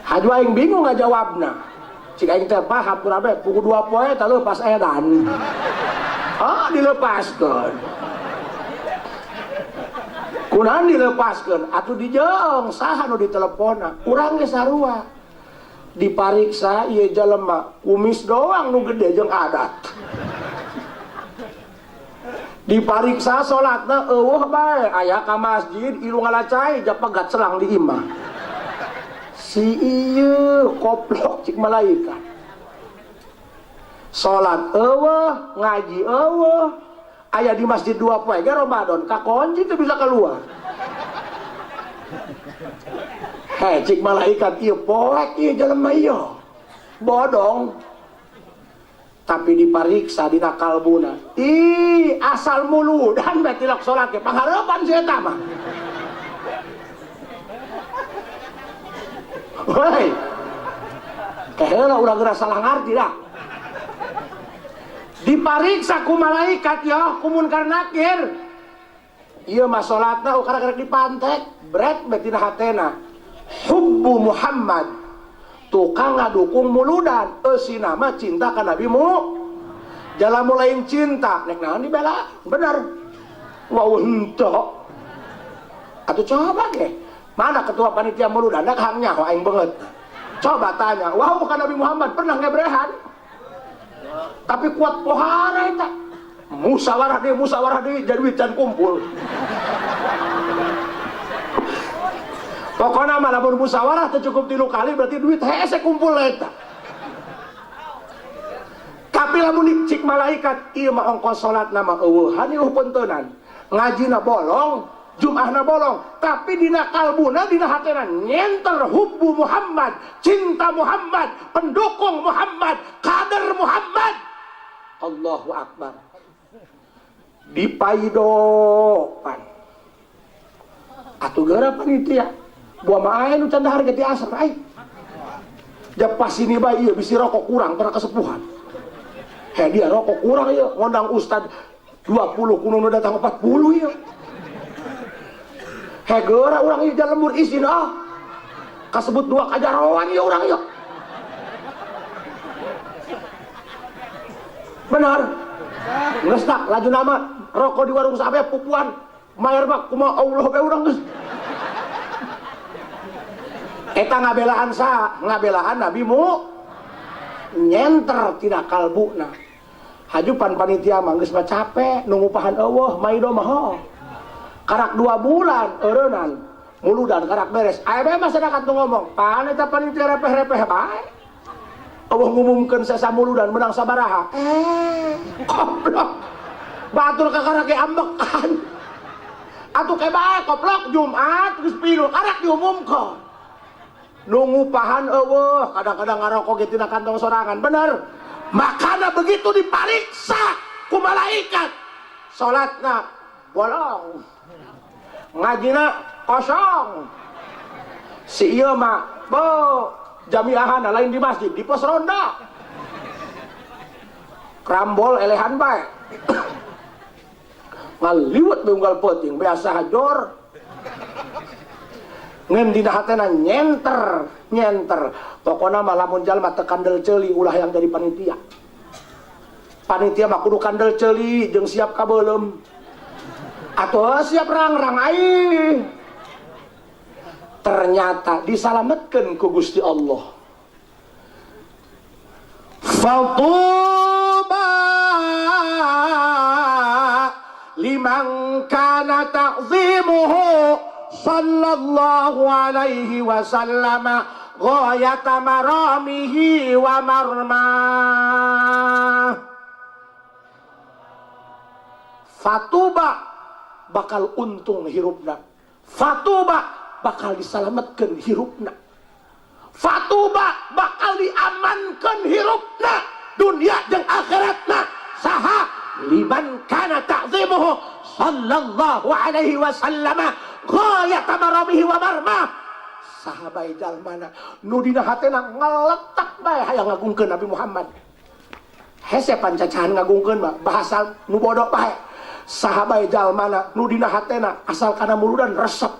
Haji aing bingung ngajawabna. Cik aing teh paham kurang bae pukul 2 poe teh leupas edan. Dilepaskeun. Kunaon dilepaskeun? Atuh dijeung saha nu diteleponna? Urang ge sarua. Dipariksa ieu jelema kumis doang nu gede jeung adat. Dipariksa salatna eueuh bae aya ka masjid ilu ngalacai jak pegat selang di imah. Si ieu koplok cik malaikat. Salat eueuh, ngaji eueuh, aya di masjid 2 poe ge Ramadan kakunci teu bisa keluar. Cik malaikat ieu poek ieu jelema ieu. Bodong. Tapi dipariksa dina kalbuna. Asal muludan bae tilak salat ge panghareupan si eta mah. Woi. Keheula urang geura salah ngarti dah. Dipariksa ku malaikat ya, ku Munkar Nakir. Ieu mah salatna karek dipantek, bret bae tina hatena. Hubbu Muhammad tukang ngadukung muludan eusina mah cinta ka Nabi mu jala mulain cinta nek naon dibela bener wow henteu atuh coba ge mana ketua panitia muludan dak hang nyaho aing beungeut coba tanya wow ka Nabi Muhammad pernah ngebrehan tapi kuat pohara eta musyawarah deui jadi can kumpul. Pokoknya mah lamun musyawarah teh cukup 3 kali berarti duit hese kumpul eta. Tapi lamun cik malaikat ieu mah ongkos salatna mah eueuhan ieu puntenan. Ngajina bolong, Jum'ahna bolong, tapi dina kalbuna dina hatena nyenter hubbu Muhammad, cinta Muhammad, pendukung Muhammad, kader Muhammad. Allahu Akbar. Dipaidopan. Atuh geura panitia. Buah main nu can harga ti asar ai. Da pas ini bae ieu bisi rokok kurang para kesepuhan. Dia rokok kurang ieu ngondang ustad 20 kuno nu datang 40 ieu. Geura urang ieu jalan lembur izin kasebut 2 kajaroan ieu urang ieu. Benar. Geus tak laju nama rokok di warung sabe pupuan. Mayar mah kumaha Allah bae urang geus. Eta ngabelaan ngabelaan Nabi mu nyenter tina kalbuna. Hajupan panitia mah geus capek nunggu pahan eueuh maido mah karak 2 bulan eureunan muludan karak beres aya bae masyarakat nu ngomong pan eta panitia repeh-repeh bae eueuh ngumumkeun sesa muludan menang sabaraha goblok batur ka karak ge ambekan atuh ke bae goblok Jumat geus pilu karak diumumkeun nunggu pahan eueuh kadang-kadang ngarokok ge tina kantong sorangan bener makana begitu dipariksa ku malaikat salatna bolong ngajina kosong si ieu mah jamiahana lain di masjid di pos ronda krambol elehan bae ngaliwat beunggal penting biasa hajor ngen dina hatena nyenter pokona mah lamun jalma teu kandel ceuli ulah yang jadi panitia mah kudu kandel ceuli jeung siap kabeulem atuh siap rangrang ai ternyata disalametkeun ku Gusti Allah. Fatuba liman kana ta'zimuhu sallallahu alaihi wasallam ghayata maramihi wa marmah. Fatuba bakal untung hirupna, fatuba bakal disalametkeun hirupna, fatuba bakal diamankeun hirupna dunia jeung akhiratna. Saha liman kana ta'zimuhu sallallahu alaihi wasallam ghayata maramihi wa marmah. Saha bae jalmana nu dina hatena ngaletak bae hayang ngagungkeun Nabi Muhammad, hese pancacahan ngagungkeun mah bahasa nu bodoh bae. Saha bae jalmana nu dina hatena asal kana muludan resep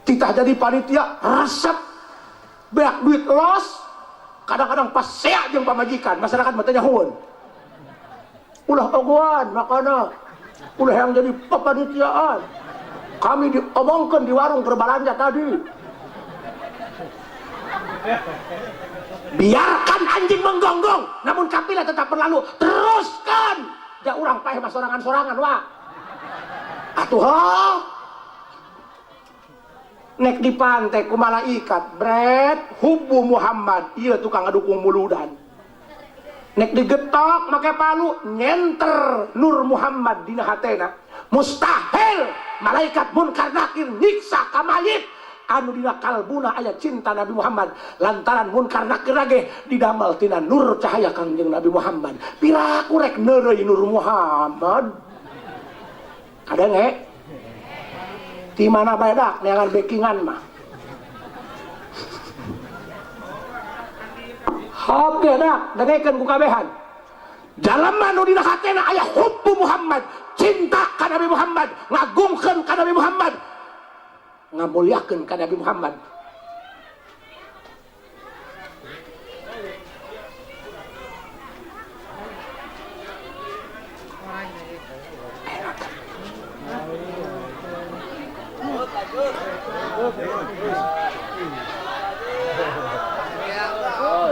titah jadi panitia resep beak duit los kadang-kadang pas sea jeung pamajikan masyarakat mah teh nyahoeun ulah ogoan makana ulah yang jadi pepanitiaan kami diomongkeun di warung berbelanja tadi. Biarkan anjing menggonggong namun kapila tetap berlalu, teruskan da urang paeh mah sorangan-sorangan wah atuh nek di pantai ku malaikat bret hubbu Muhammad ieu tukang ngadukung muludan, nek digetok make palu nyenter nur Muhammad dina hatena mustahil malaikat munkar nakir nyiksa ka mayit anu dina kalbuna aya cinta Nabi Muhammad lantaran munkar nakir lagi didamel tina nur cahaya Kangjeng Nabi Muhammad. Piraku rek neureuy nur Muhammad ada nge di mana badak neangan backingan mah hop badak dengekeun ku kabehan jalema nu dina hatena aya hubbu Muhammad cinta ka Nabi Muhammad ngagungkeun ka Nabi Muhammad ngamulyakeun ka Nabi Muhammad.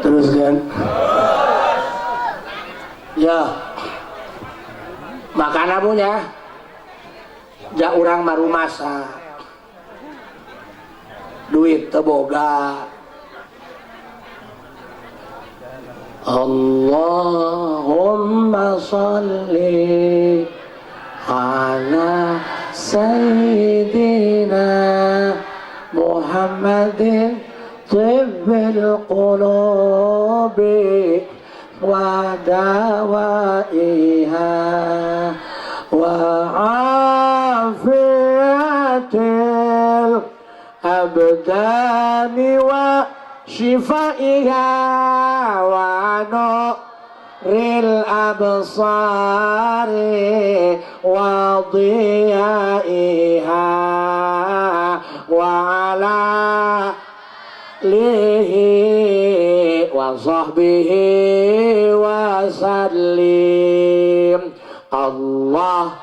Teruskan ya makan abunya ja urang baru masak duit teboga Allahumma sholli ala sayyidina Muhammadin tibbil qulubi wa dawaiha wa afiyatil abdani wa shifaiha wa nuril absari wa diyaiha wa ala alihi wa sahbihi wa sallim. Allahumma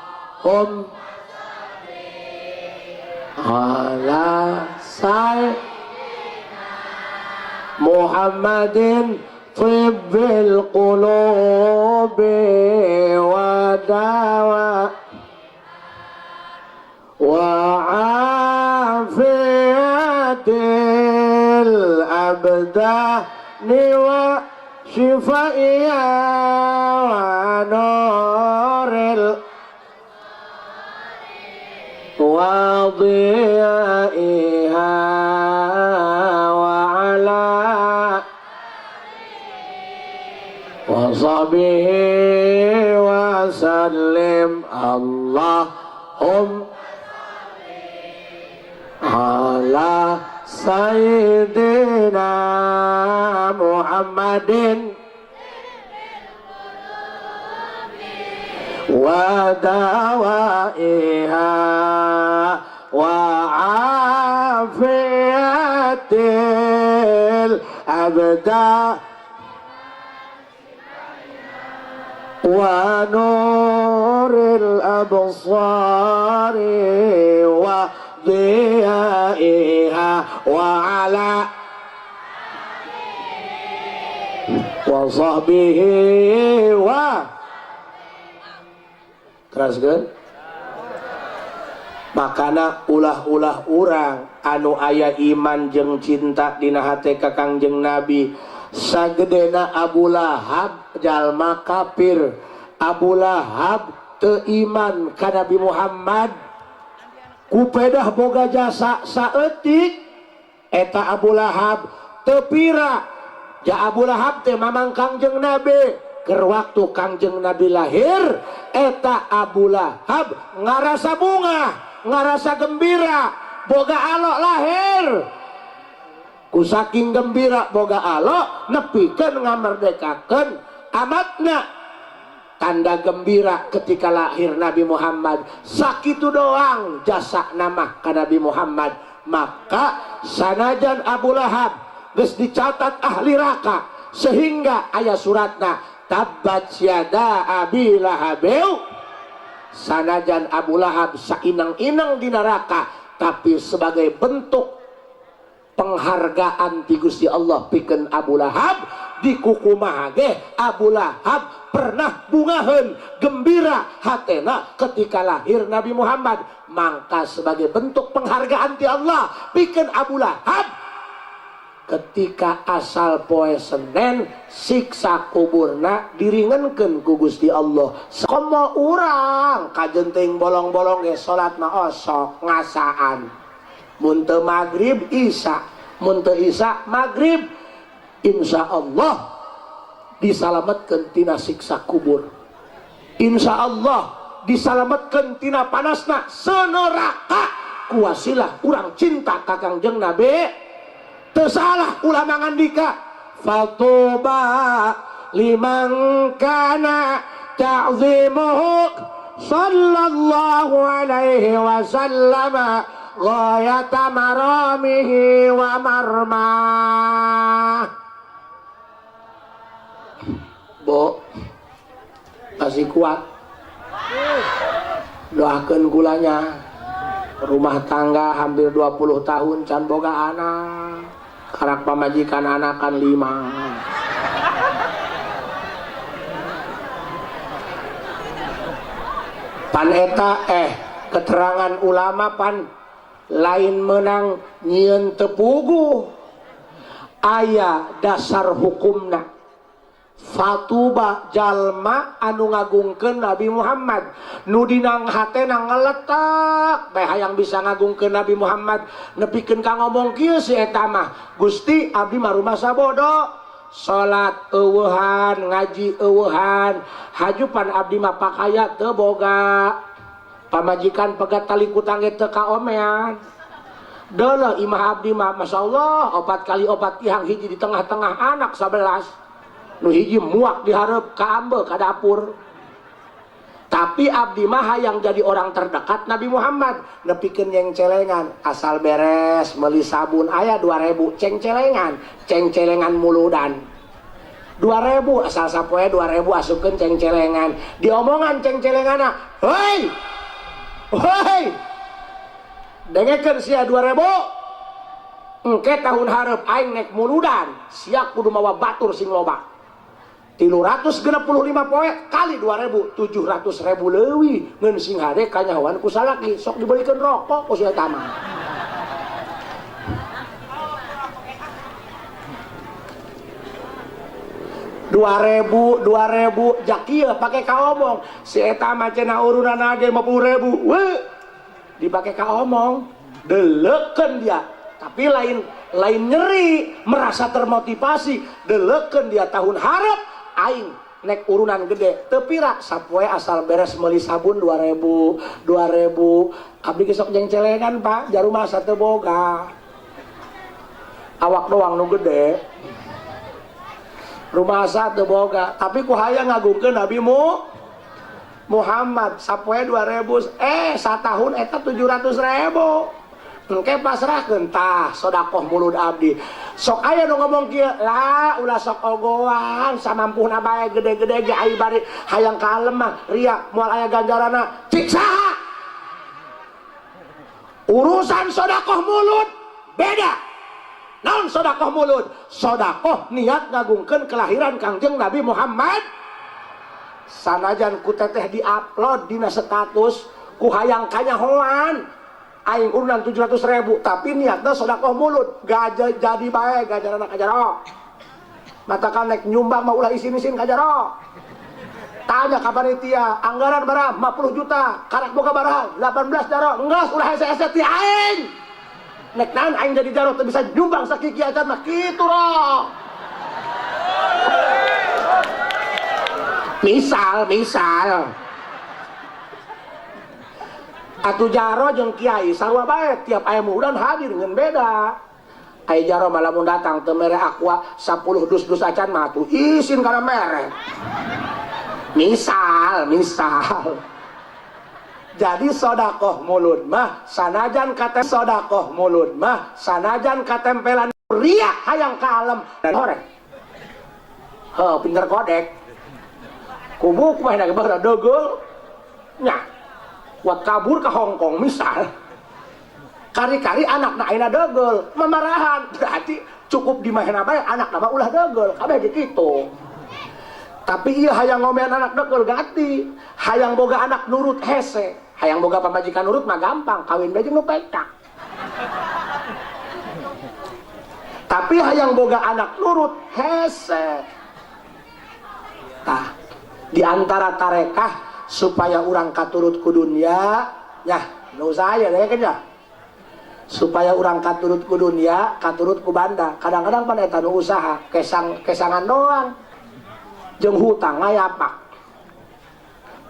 ala sayyidina Muhammadin tibbil qulubi wa dawa wa afiyatil abdani wa shifaiya wa nuril wa diyaiha wa ala wa sahbihi wa sallim. Allahumma ala sayyidina Muhammadin wa dawaiha wa afiatil abda wa nuril absari wa dhiyaiha wa ala wa sahbihi wa teruskeun makana ulah-ulah urang anu aya iman jeung cinta dina hate ka Kangjeng Nabi sagedena Abu Lahab jalma kafir, Abu Lahab teu iman ka Nabi Muhammad, kupedah boga jasa saeutik eta Abu Lahab teu pira ja Abu Lahab teh mamang Kangjeng Nabi keur waktu Kangjeng Nabi lahir eta Abu Lahab ngarasa bunga, ngarasa gembira boga alok lahir. Ku saking gembira boga alok nepikeun ngamerdekakeun amatna. Tanda gembira ketika lahir Nabi Muhammad sakitu doang jasa nama ka Nabi Muhammad. Maka sanajan Abu Lahab geus dicatat ahli neraka sehingga aya suratna tabbat yada abi lahabeu, sanajan Abu Lahab sainang-inang di neraka tapi sebagai bentuk penghargaan ti Gusti Allah pikeun Abu Lahab di kukumaha ge Abu Lahab pernah bungaheun gembira hatena ketika lahir Nabi Muhammad. Mangka sebagai bentuk penghargaan ti Allah pikeun Abu Lahab ketika asal poe Senen siksa kuburna diringankeun ku Gusti Allah. Komo urang kajenting bolong-bolong ge salatna osok ngasaan mun teu magrib isya, mun teu isya magrib, insya Allah disalametkeun tina siksa kubur, insya Allah disalametkeun tina panasna seneraka kuasilah urang cinta ka Kangjeng Nabi. Teu salah ulama ngandika fatuba liman kana ta'zimuhu sallallahu alaihi wasallam ghayata maramihi wa marmah. Bo masih kuat doakeun kulanya rumah tangga hampir 20 tahun can boga anak karak pamajikan anakan 5 pan eta keterangan ulama pan lain menang nyieun tepugu aya dasar hukumna fatuba jalma anu ngagungkeun Nabi Muhammad nu dina hatena ngeletak bae hayang bisa ngagungkeun Nabi Muhammad nepikeun ka ngomong kieu si eta mah Gusti abdi mah rumasa bodo salat eueuhan ngaji eueuhan hajupan abdi mah pakaya teu boga pamajikan pegat tali kutang teu kaomean deuleuh imah abdi mah masyaallah 4 kali 4 tihang hiji di tengah-tengah anak 11 nu hiji muak dihareup ka ambe ka dapur. Tapi abdi mah hayang jadi orang terdekat Nabi Muhammad nepikeun cengcelengan asal beres meuli sabun aya 2000 cengcelengan muludan 2000 asal sapoe 2000 asupkeun cengcelengan diomongan cengcelengana hei hei dengekeun sia 2000 engke tahun hareup aing nek muludan sia kudu mawa batur sing loba 365 poe kali 2000 700.000 leuwih ngeun sing hade kanyahoan ku salaki sok dibelikeun rokok ku sia tamah 2000 jak kieu pake kaomong si eta mah cenah urunana ge 50.000 we dipake kaomong deleukeun dia tapi lain nyeri merasa termotivasi deleukeun dia tahun hareup aing nek urunan gede teu pira sapoe asal beres meuli sabun 2000 abdi ge sok jengcelengan Pak jarum asa teu boga awak doang nu gede rumah asa teu boga tapi ku hayang ngagungkeun Nabi Muhammad sapoe 2000 satahun eta 700.000 engke pasrahkeun tah sodakoh mulut abdi sok aya nu ngomong kieu lah ulah sok ogoan samampuna bae gede-gede ge ai bari hayang kalem mah ria moal aya ganjaranna cik saha urusan sodakoh mulut beda. Naon sodakoh mulut? Sodakoh niat ngagungkeun kelahiran Kangjeng Nabi Muhammad. Sanajan ku teteh di-upload dina status ku hayang kanyahoan aing urunan 700.000 tapi niatna sodakoh mulut gak jadi bae gajaranna kajaro matakan nek nyumbang mah ulah isin-isin kajaro tanya ka panitia anggaran barang 50 juta karak boga barang 18 jaro enggeus ulah hese-hese ti aing nek naon aing jadi jaro teu bisa nyumbang sakiki acan mah kitu roh misal atuh jaro jeung kiai sarua bae tiap aya mudan hadir ngeun beda aya jaro malah mun datang teu mere aqua 10 dus-dus acan mah atuh isin kana mere misal jadi sodakoh mulut mah sanajan katempelan ria hayang kalem dan horeng pinter kodek kubuk mah nak bae degel nya buat kabur ke Hongkong misal kari-kari anak aina degel memarahan berarti cukup di mahena bae anak nama ulah degel kabeh gitu tapi iya hayang ngomean anak degel ganti hayang boga anak nurut hese hayang boga pamajikan nurut mah gampang kawin bae jeung nu pecak tapi hayang boga anak nurut hese tah di antara tarekah supaya orang katurut ku dunia ya nu saya deh kan ya supaya orang katurut ku dunia katurut ku banda kadang-kadang pan eta nu usaha kesangan doang jeung hutang ngayapak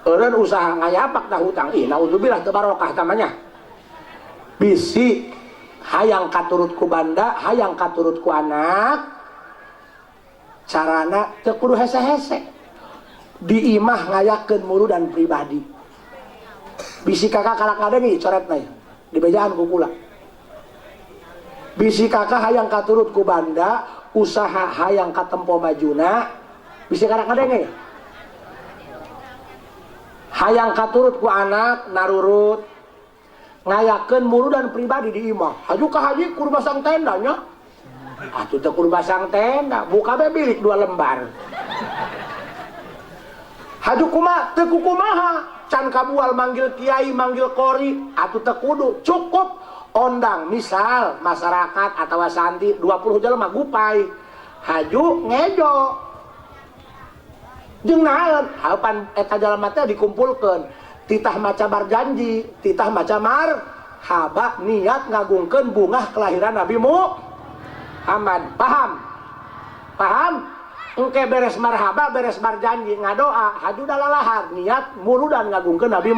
eureun usaha ngayapak dah hutang naudzubillah teu barokah tamanya bisi hayang katurut ku banda hayang katurut ku anak carana teu kudu hese-hese di imah ngayakeun murudan pribadi bisi kakak kalak ngadengi coretna di bejaan ku kula bisi kakak hayang katurut ku banda usaha hayang katempo majuna bisi kalak ngadengi hayang katurut ku anak narurut ngayakeun murudan pribadi di imah haju ka haji kudu pasang tenda nya atuh teu kudu pasang tenda buka bae bilik 2 lembar haju teu kumaha can kabual manggil kiai manggil kori atuh teu kudu cukup ondang misal masyarakat atawa santri 20 jelema gupai haju ngejo jeung naon haupan eta jalema teh dikumpulkeun titah maca barjanji titah maca marhaba niat ngagungkeun bungah kelahiran Nabi Muhammad paham engke beres marhaba beres barjanji ngadoa haju dalalahar niat muludan ngagungkeun Nabi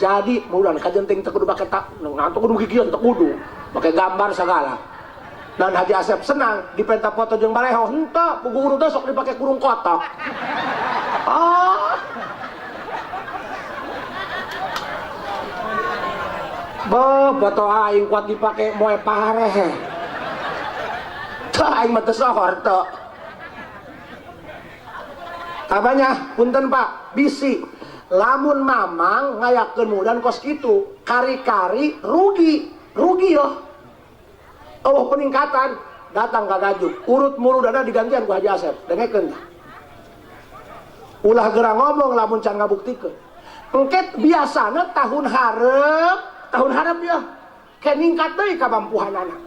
jadi muludan kajenting teu kudu make tak ngantuk kudu gigieun teu kudu make gambar sagala dan Haji Asep senang dipenta foto jeung baleho henteu pugu guru teh sok dipake kurung kotak foto aing kuat dipake moe pareh teu aing mah teu sohor teu apanya punten Pak bisi lamun mamang ngayakeun mudan kos kitu kari-kari rugi yo peningkatan datang ka gajuk urut muludana digantian ku Haji Asep dengekeun ulah geura ngomong lamun can ngabuktikeun engke biasana tahun hareup ya ke ningkat deui kamampuhanana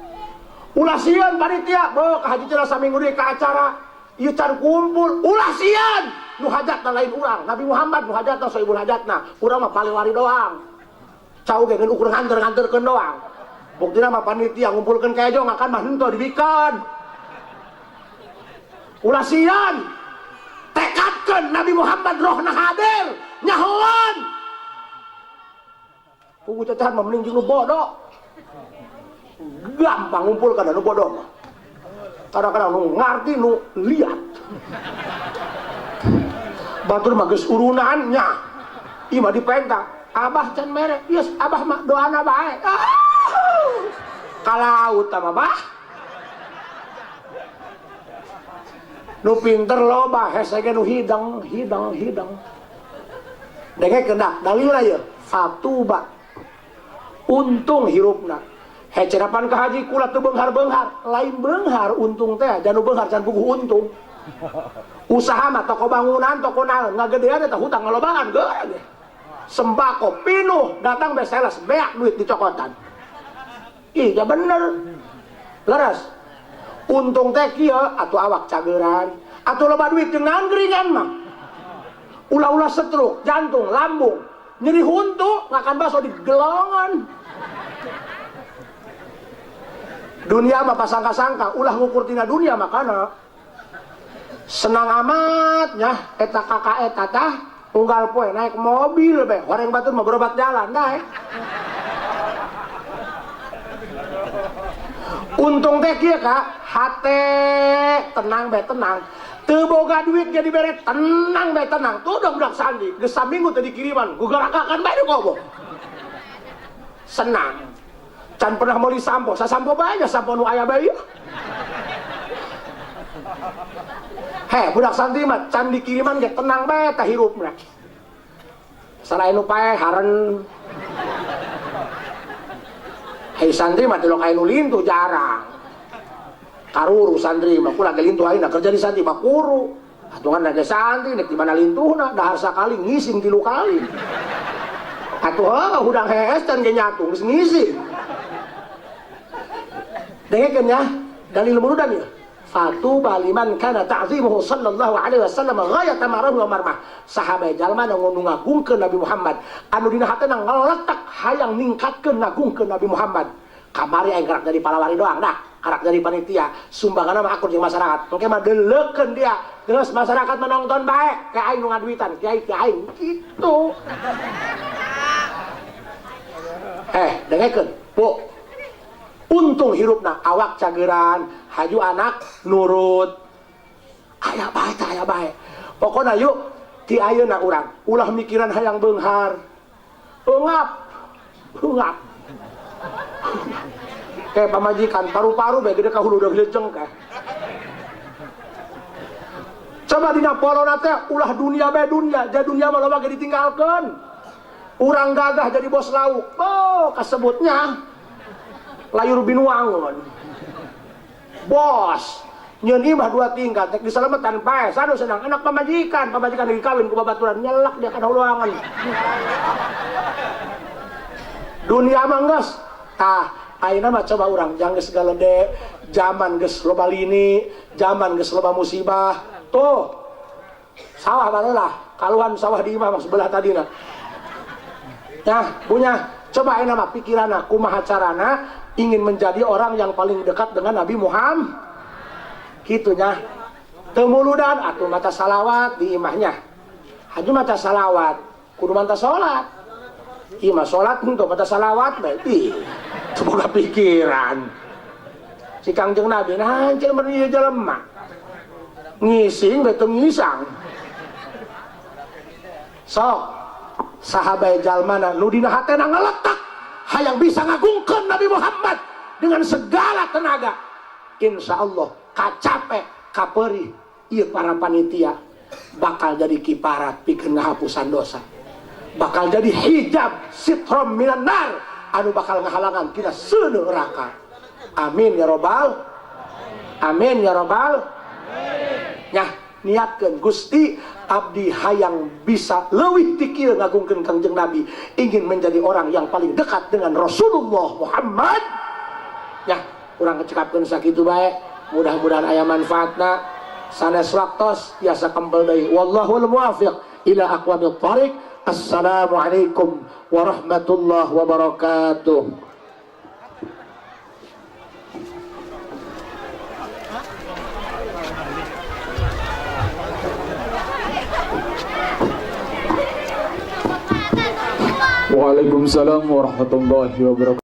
ulah sieun panitia ka haji cenah saminggu deui ka acara ieu can kumpul ulah sieun nu hajatna lain urang Nabi Muhammad nu hajatna soibul hajatna urang mah palewari doang cau ge ngeun ukur nganter-nganterkeun doang buktina mah panitia ngumpulkeun kejo ngakan mah henteu dibikeun ulah sieun tekadkeun Nabi Muhammad rohna hadir nyahoan pugu cacahan mah mending jeung nu bodoh gampang ngumpulkan nu bodoh mah kadang-kadang nu ngarti nu liat batur mah geus urunannya ima dipenta abah can mere yes abah mah doana bae kalaut mah bah nu pinter loba hese ge nu hidang denge kena dalilna ieu fatuba untung hirupna hecerapan ka haji kula teu beunghar-beunghar lain beunghar untung teh janu beunghar can puguh untung usaha mah toko bangunan toko naon ngagedean eta hutang ngalobaan ge sembako pinuh datang be sales beak duit dicokotan ih ya bener leres untung teh kieu atuh awak cageran atuh loba duit jeung naon geuringan mah ulah-ulah stroke jantung lambung nyeri huntu ngakan baso di gelongan dunia mah pasangka-sangka ulah ngukur tina dunia makana senang amatnya eta kakak eta tah unggal poe naik mobil be horeng batur mah berobat jalan naik untung teh kieu Kak hate tenang be tenang teu boga duit jadi bere tenang be tenang tuh udah budak sandi geus saminggu teu dikiriman gugarakakan bae nu kobo senang can pernah meuli sampo sasampo bae sampo nu aya bae he budak santri mah can dikiriman ge tenang bae tah hirupna selain nu pae haren hei santri mah delok aya nu lintu jarang karuru santri mah kula ge lintu ayeuna kerja di santri mah kuru atungan ge santri nek di mana lintuhna dahar sakali ngising 3 kali atuh hudang hees can ge nyatu geus ngising dengekeun ya dalil murudan ya fatuba liman kana ta'zimuhu sallallahu alaihi wasallam ghayata marahu wa marmah sahabat jalma nu ngagungkeun Nabi Muhammad anu dina hatena ngaletak hayang ningkatkeun ngagungkeun Nabi Muhammad kamari aing karak jadi palawari doang dah karak jadi panitia sumbanganna mah akur jeung masyarakat engke mah deuleukeun dia terus masyarakat menonton bae ke aing nu ngaduitan kiai aing kitu dengekeun Bu untung hirupna awak cageran haju anak nurut aya bae pokona yuk ti ayeuna urang ulah mikiran hayang beunghar eungap kayak pamajikan paru-paru bae gede ka hulu udah gilejeng ka coba dina polona teh ulah dunia bae dunia mah loba ge ditinggalkeun urang gagah jadi bos lauk kasebutnya layur binuangun bos nyeun imah 2 tingkat tek disalametan pae sanu senang anak pamajikan lagi kawin ku babaturan nyelak dia kana uluangan dunia mah geus tah ayeuna mah coba urang jang geus galede zaman geus loba lini zaman geus loba musibah tuh sawah baheula kaluan sawah di imah sebelah tadina nah punya coba ayeuna mah pikiranna kumaha carana ingin menjadi orang yang paling dekat dengan Nabi Muhammad gitunya teu muludan atuh maca salawat di imahnya haju maca salawat kudu manta salat imah salat henteu maca salawat bae teu boga pikiran si Kangjeng Nabi nah cil meureun jelema ngising bae teu ngisang sok sahabat jalmana nu dina hatena ngaletak hayang bisa ngagungkeun Nabi Muhammad dengan segala tenaga insya Allah kacape kaperi ieu para panitia bakal jadi kiparat pikeun ngahapusan dosa bakal jadi hijab sitrom minan nar anu bakal ngahalangan tina seuneu neraka amin ya robbal amin ya robbal nyah niatkeun Gusti abdi hayang bisa leuwih ti kieu ngagungkeun Kangjeng Nabi ingin menjadi orang yang paling dekat dengan Rasulullah Muhammad ya urang ngecekapkeun sakitu bae mudah-mudahan aya manfaatna sanes waktos biasa kempel deui wallahul muwaffiq ila aqwamit thariq assalamualaikum warahmatullahi wabarakatuh. Waalaikumsalam warahmatullahi wabarakatuh.